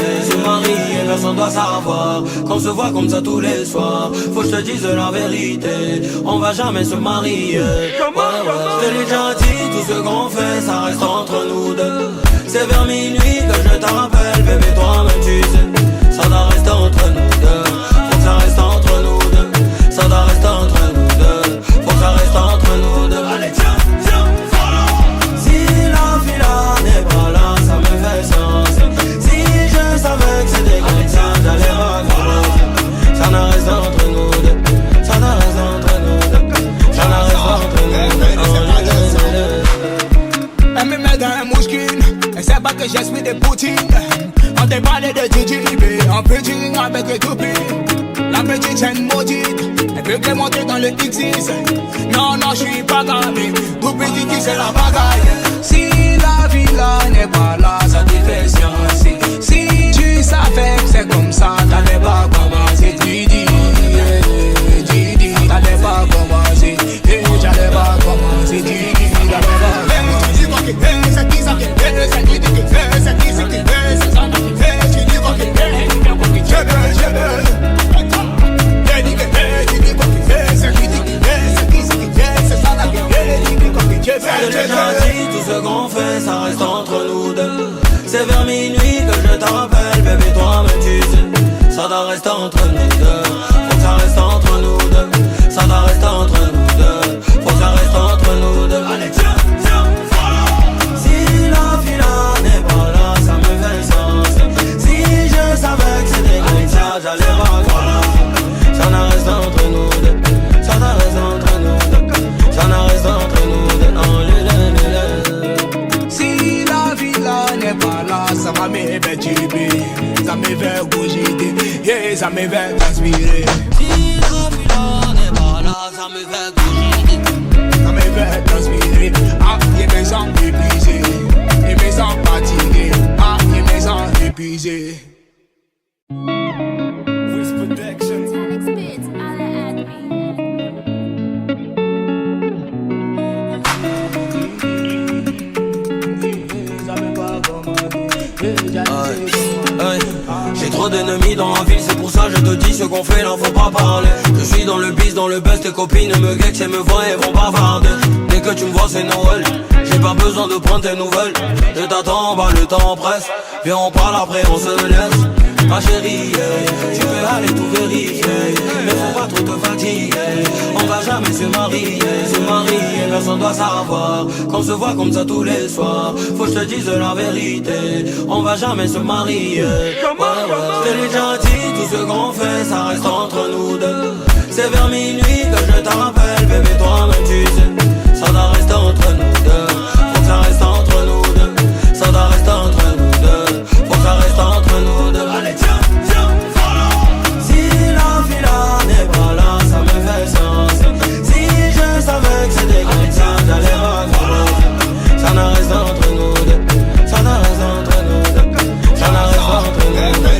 personne doit savoir qu'on se voit comme ça tous les soirs. Faut que je te dise la vérité, on va jamais se marier. Je te l'ai déjà dit, tout ce qu'on fait, ça reste entre nous deux. C'est vers minuit que je te rappelle, bébé, toi-même tu sais. Ça doit rester entre nous deux, faut que ça reste entre nous deux. Ça doit rester entre nous deux, faut que ça reste entre nous deux. Allez tiens, voilà. Si la fila n'est pas là, ça me fait sens. Si je savais que c'était comme ça, j'allais recommencer. Ça ne reste entre nous deux, ça ne reste entre nous deux. Ça ne reste entre nous deux. Elle me met dans un mouchkine, elle sait pas que j'espère des poutines. On te parle de Gigi, en pitching avec les toupines. La petite chaîne maudite, elle peut que monter dans le X6. Non, non, je suis pas gavé, tout petit qui c'est la bagaille. Si la villa n'est pas là, ça te fait sciencer. Si tu savais que c'est comme ça, t'allais pas commencer. Didi, t'allais pas commencer. J'allais pas commencer, Didi, t'allais pas commencer. C'est qui ça qui fait, c'est qui qui fait, c'est qui qui fait, c'est ça qui fait, tu dis quoi qui fait, je veux. Je l'ai déjà dit, tout ce qu'on fait, ça reste entre nous deux. C'est vers minuit que je te rappelle, bébé, toi-même tu sais. Ça doit rester entre nous deux, faut que ça reste entre nous deux. Ça doit rester entre nous deux, faut que ça reste entre nous deux. Allez tiens, voilà. Si la fila n'est pas là, ça me fait sens. Si je savais que c'était comme ça, j'allais pas commencer. Ça ne reste entre nous deux, ça ne reste entre nous deux. Ça ne reste entre nous deux. Si la villa n'est pas là, ça va me faire chiber. Ça me fait bouger, yeah, ça me fait transpirer. Si la villa n'est pas là, ça me fait bouger. Ça me fait transpirer. Ah, il me sent épuisé. Il me sent fatigué. Ah, il me sent épuisé. J'ai trop d'ennemis dans la ville, c'est pour ça je te dis ce qu'on fait là faut pas parler. Je suis dans le biz, dans le buzz, tes copines me gex et me voient et vont bavarder. Dès que tu me vois c'est Noël, j'ai pas besoin de prendre tes nouvelles. Je t'attends, bah le temps presse, viens on parle après on se laisse. Ma chérie, tu peux aller tout vérifier, mais faut pas trop te fatiguer. On va jamais se marier, personne doit savoir qu'on se voit comme ça tous les soirs. Faut que je te dise la vérité, on va jamais se marier. Je te l'ai déjà dit, tout ce qu'on fait, ça reste entre nous deux. C'est vers minuit que je te rappelle, bébé, toi-même tu sais. Ça doit rester entre nous deux, faut que ça reste entre nous deux. Ça doit rester entre nous deux, faut que ça reste entre nous deux. Allez tiens, voilà. Si la fila n'est pas là, ça me fait sens. Si je savais que c'était comme ça, j'allais recommencer. Ça ne reste entre nous deux, ça ne reste entre nous deux. Ça ne reste entre nous deux.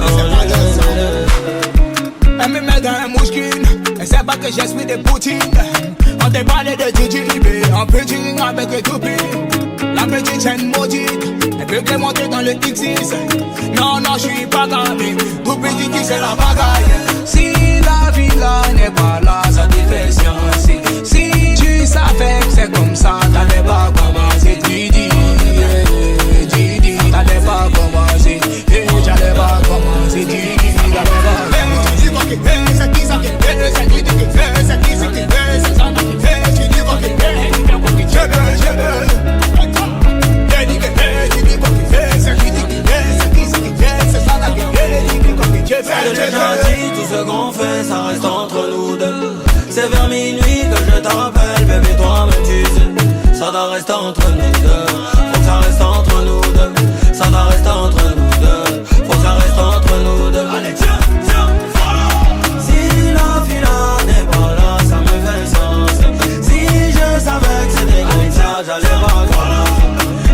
Elle me met dans un mouchkine, elle sait pas que j'espère des poutines. On te parle de Gigi, en pitching avec les toupines. La petite chaîne maudite, elle peut que monter dans le X6. Non, non, je suis pas gavé, tout petit qui c'est la bagaille. Si la villa n'est pas là, ça te fait sciencer. Si tu savais que c'est comme ça, t'allais pas commencer. Didi, t'allais pas commencer. J'allais pas commencer. Didi, t'allais pas commencer. C'est qui ça qui fait, c'est qui qui fait, c'est qui qui fait, c'est ça qui fait. Tu dis quoi qui fait, je veux. Je l'ai déjà dit, tout ce qu'on fait, ça reste entre nous deux. C'est vers minuit que je t'appelle, bébé, toi-même tu sais. Ça doit rester entre nous deux. Faut que ça reste entre nous deux. Ça doit rester entre nous deux. Faut que ça reste entre nous deux. Allez, tiens, tiens, voilà. Si la fille n'est pas là, ça me fait sens. Si je savais que c'était comme ça, j'allais pas croire.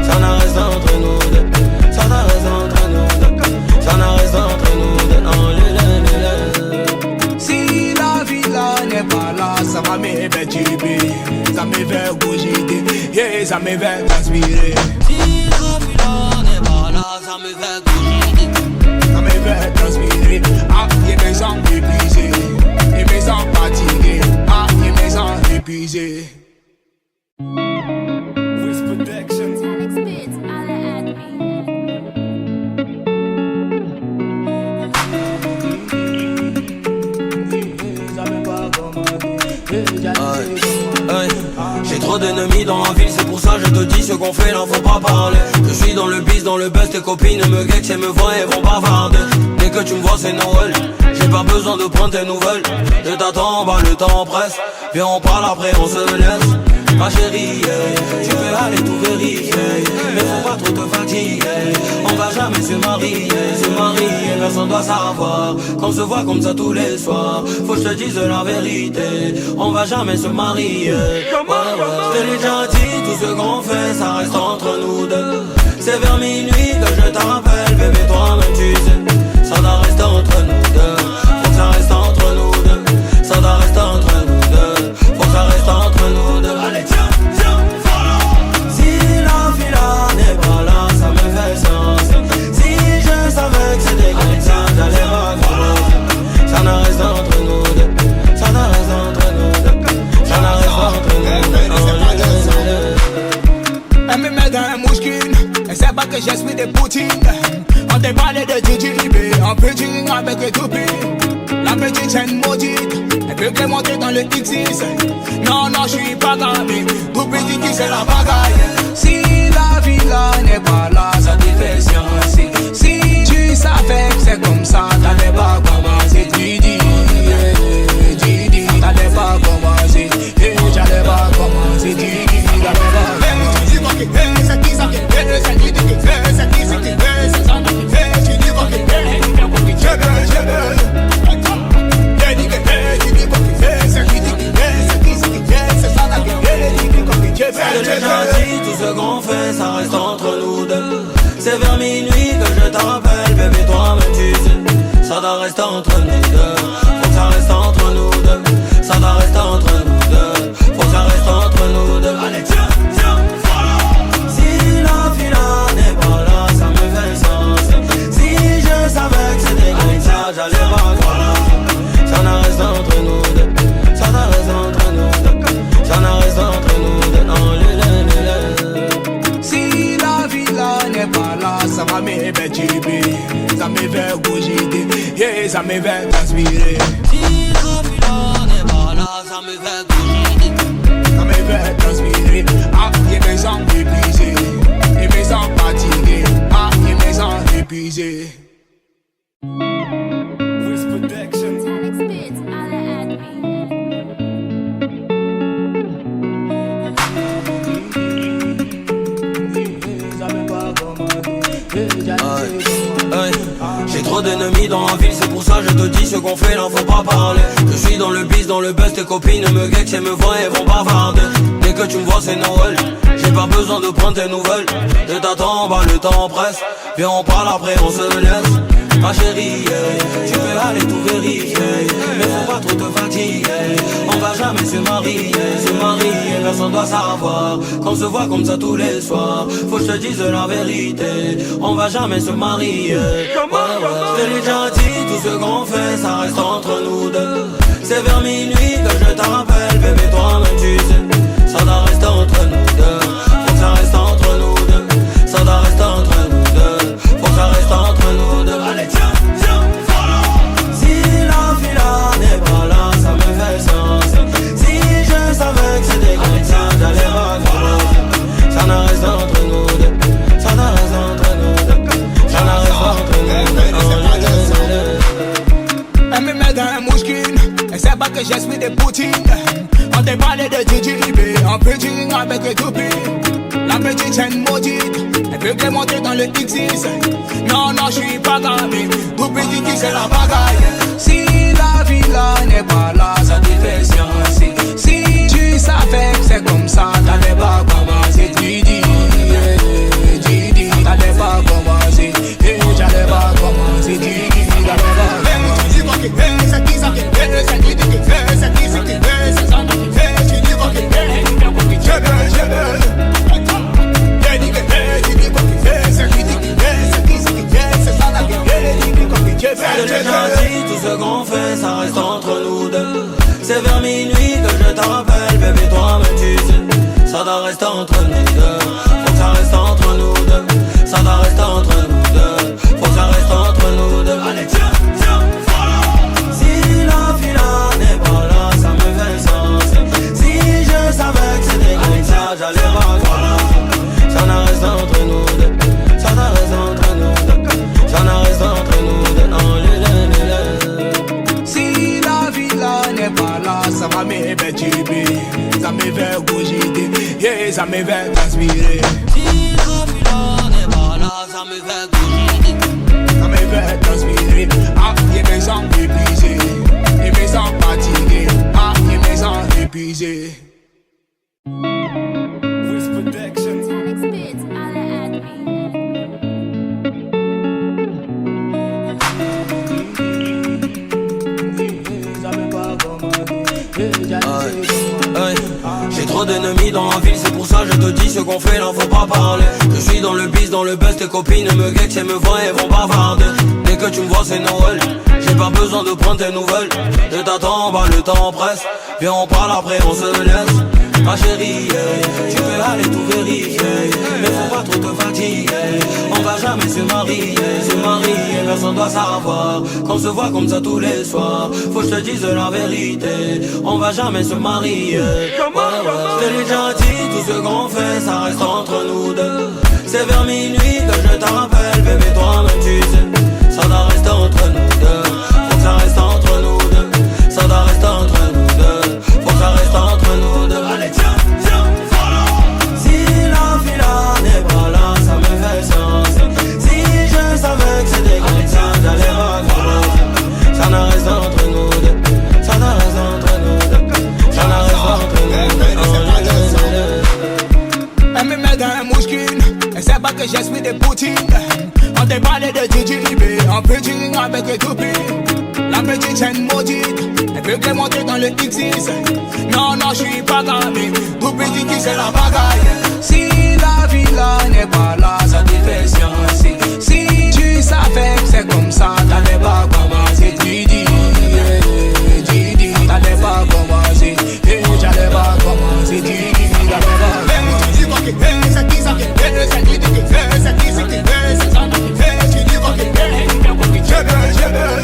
Ça doit rester entre nous deux. Ça doit rester entre nous deux. Ça doit rester entre nous deux. Non, si la villa n'est pas là, ça va me faire chiber. Ça me fait bouger, yeah, ça me fait transpirer. Si la villa n'est pas là, ça me fait bouger. Ça me fait transpirer. Ah, il me sent épuisé. Il me sent fatigué. Ah, il me sent épuisé. With protection. J'ai trop d'ennemis dans la ville, c'est pour ça je te dis ce qu'on fait là faut pas parler. Je suis dans le biz, dans le buzz, tes copines me guettent et me voient et vont bavarder. Dès que tu me vois c'est Noël, j'ai pas besoin de prendre tes nouvelles. Je t'attends, bah le temps presse. Viens on parle après on se laisse. Ma chérie, tu peux aller tout vérifier, mais faut pas trop te fatiguer. On va jamais se marier, personne doit savoir qu'on se voit comme ça tous les soirs. Faut que je te dise la vérité, on va jamais se marier. Je te l'ai déjà dit, tout ce qu'on fait, ça reste entre nous deux. C'est vers minuit que je t'appelle, bébé, toi-même tu sais. Ça doit rester entre nous deux, faut que ça reste entre nous deux. Ça doit rester entre nous deux, faut que ça reste entre nous deux. Allez, tiens, tiens, voilà. Si la fille n'est pas là, ça me fait sens. Si je savais que c'était comme ça, j'allais pas croire. Ça ne reste entre nous deux, ça ne reste entre nous deux. Ça ne reste entre nous deux. Elle me met dans un mouchkine. Elle sait pas que j'ai suis des poutines. On te parlait de JJB, en pitching avec les toupies. La petite chaîne maudite, elle peut que monter dans le X6. Non, non, j'suis pas gamin, tout petit qui c'est la bagaille. Si la villa n'est pas là, ça te fait science. Si tu savais que c'est comme ça, t'allais pas commencer. Didi, Didi, t'allais pas commencer. J'allais pas commencer, Didi, t'allais pas commencer. C'est qui ça qui fait, c'est qui qui fait, c'est qui qui fait, c'est ça qui fait, tu dis quoi qui fait, je veux. Je l'ai déjà dit, tout ce qu'on fait, ça reste entre nous deux. C'est vers minuit que je t'appelle, bébé, toi-même tu sais. Ça doit rester entre nous deux, faut que ça reste entre nous deux. Ça doit rester entre nous deux, faut que ça reste entre nous deux. Allez, tiens, tiens, voilà. Si la fille n'est pas là, ça me fait sens. Si je savais que c'était comme ça, j'allais pas croire. Ça ne reste entre nous deux, ça ne reste entre nous deux. Ça ne reste entre nous deux, non, si la villa n'est pas là, ça va me faire chiber. Ça me fait bouger, yeah, ça me fait transpirer. Si la villa n'est pas là, ça me fait bouger. Ça me fait transpirer. Ah, il me sent épuisé. Il me sent fatigué. Ah, il me sent épuisé. With protection. J'ai trop d'ennemis dans la ville, c'est pour ça je te dis ce qu'on fait là faut pas parler. Je suis dans le biz, dans le buzz, tes copines me guettent et me voient et vont bavarder. Dès que tu me vois c'est Noël, j'ai pas besoin de prendre tes nouvelles. Je t'attends, bah le temps presse. Viens on parle après on se laisse. Ma chérie, tu peux aller tout vérifier, mais faut pas trop te fatiguer. On va jamais se marier, personne doit savoir qu'on se voit comme ça tous les soirs. Faut que je te dise la vérité, on va jamais se marier. Je te l'ai déjà dit, tout ce qu'on fait, ça reste entre nous deux. C'est vers minuit que je t'appelle, bébé, toi-même tu sais. Ça doit rester entre nous deux, faut que ça reste entre nous deux. Ça doit rester entre nous deux, faut que ça reste entre nous deux. Allez, tiens, tiens, voilà. Si la fille n'est pas là, ça me fait sens. Si je savais que c'était comme ça, j'allais pas croire. Ça ne reste entre nous deux, ça ne reste entre nous deux. Ça ne reste entre nous deux. pas que j'esprit de Poutine. On te parlait de JJB, en pitching avec les toupies. La petite chaîne maudite, elle peut que monter dans le X6. Non, non, je suis pas gamin, tout petit qui c'est la bagaille. Si la villa n'est pas là, ça te fait sciencer. Si tu savais que c'est comme ça, t'allais pas commencer. Didi, Didi, t'allais pas commencer. J'allais pas commencer, Didi, t'allais pas commencer. C'est qui ça qui fait, c'est qui qui fait, c'est qui qui fait, c'est ça qui fait, tu dis quoi qui fait, je veux. C'est déjà dit, tout ce qu'on fait, ça reste entre nous deux. C'est vers minuit que je t'appelle, bébé, toi-même tu sais. Ça doit rester entre nous deux. Faut que ça reste entre nous deux. Ça doit rester entre nous deux. Faut que ça reste entre nous deux. Allez, tiens, tiens, voilà. Si la fille n'est pas là, ça me fait sens. Si je savais que c'était comme ça, j'allais pas commencer. Ça doit rester entre nous deux. Ça doit rester entre nous deux. Ça doit rester entre nous deux. Si la villa n'est pas là, ça va me faire chiber. Ça me fait cogiter, yeah, ça me fait transpirer. Si la villa n'est pas là, ça me fait cogiter. Ça me fait transpirer. Ah, il me sent épuisé. Il me sent fatigué. Ah, il me sent épuisé. J'ai trop d'ennemis dans la ville, c'est pour ça je te dis ce qu'on fait là faut pas parler. Je suis dans le bis, dans le buzz, tes copines me guettent et me voient et vont bavarder. Dès que tu me vois c'est Noël, j'ai pas besoin de prendre tes nouvelles. Je t'attends, bah le temps presse. Viens on parle après on se laisse. Ma chérie, tu peux aller tout vérifier, mais faut pas trop te fatiguer. On va jamais se marier, personne doit savoir qu'on se voit comme ça tous les soirs. Faut que je te dise la vérité, on va jamais se marier. Je te l'ai déjà dit, tout ce qu'on fait, ça reste entre nous deux. C'est vers minuit que je t'appelle, bébé, toi-même tu sais. Ça doit rester entre nous deux, faut que ça reste entre nous deux. Ça doit rester entre nous deux, faut que ça reste entre nous deux. Allez, tiens, tiens, voilà. Si la fille n'est pas là, ça me fait sens. Si je savais que c'était comme ça, j'allais pas commencer. Ça doit rester entre nous deux, ça doit rester entre nous deux. Ça doit rester entre nous deux. Elle me met dans un mouchkine, elle sait pas que j'esprit de Poutine. On te parlait de JJB, en pitching avec les toupies. La petite chaîne maudite, elle peut que monter dans le X6. Non, non, je suis pas gamin, tout petit qui c'est la bagaille. Si la villa n'est pas là, ça te fait sciencer. Si tu savais que c'est comme ça, t'allais pas commencer. Didi, Didi, t'allais pas commencer. J'allais pas commencer, Didi, t'allais pas commencer. C'est qui ça qui fait, c'est qui qui fait, c'est qui qui fait, c'est ça qui fait, tu dis quoi qui fait, je veux.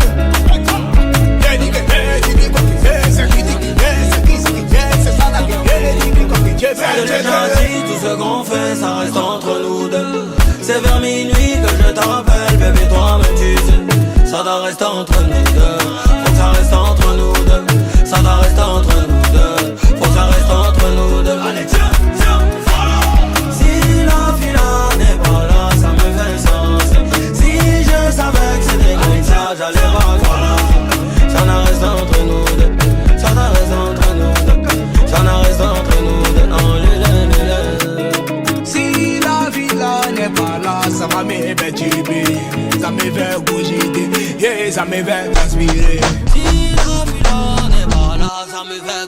Je l'ai déjà dit, tout ce qu'on fait, ça reste entre nous deux. C'est vers minuit que je t'appelle, bébé, toi-même tu sais. Ça doit rester entre nous deux, faut que ça reste entre nous deux. Ça doit rester entre nous deux, faut que ça reste entre nous deux. Allez, tiens, tiens, voilà. Si la fille n'est pas là, ça me fait sens. Si je savais que c'était comme ça, j'allais pas commencer. Ça doit rester entre nous deux, ça doit rester entre nous deux. Ça doit rester entre nous deux. Si la villa n'est pas là, ça va me faire chiber. Ça me fait cogiter, yeah, ça me fait transpirer. Si la villa n'est pas là, ça me fait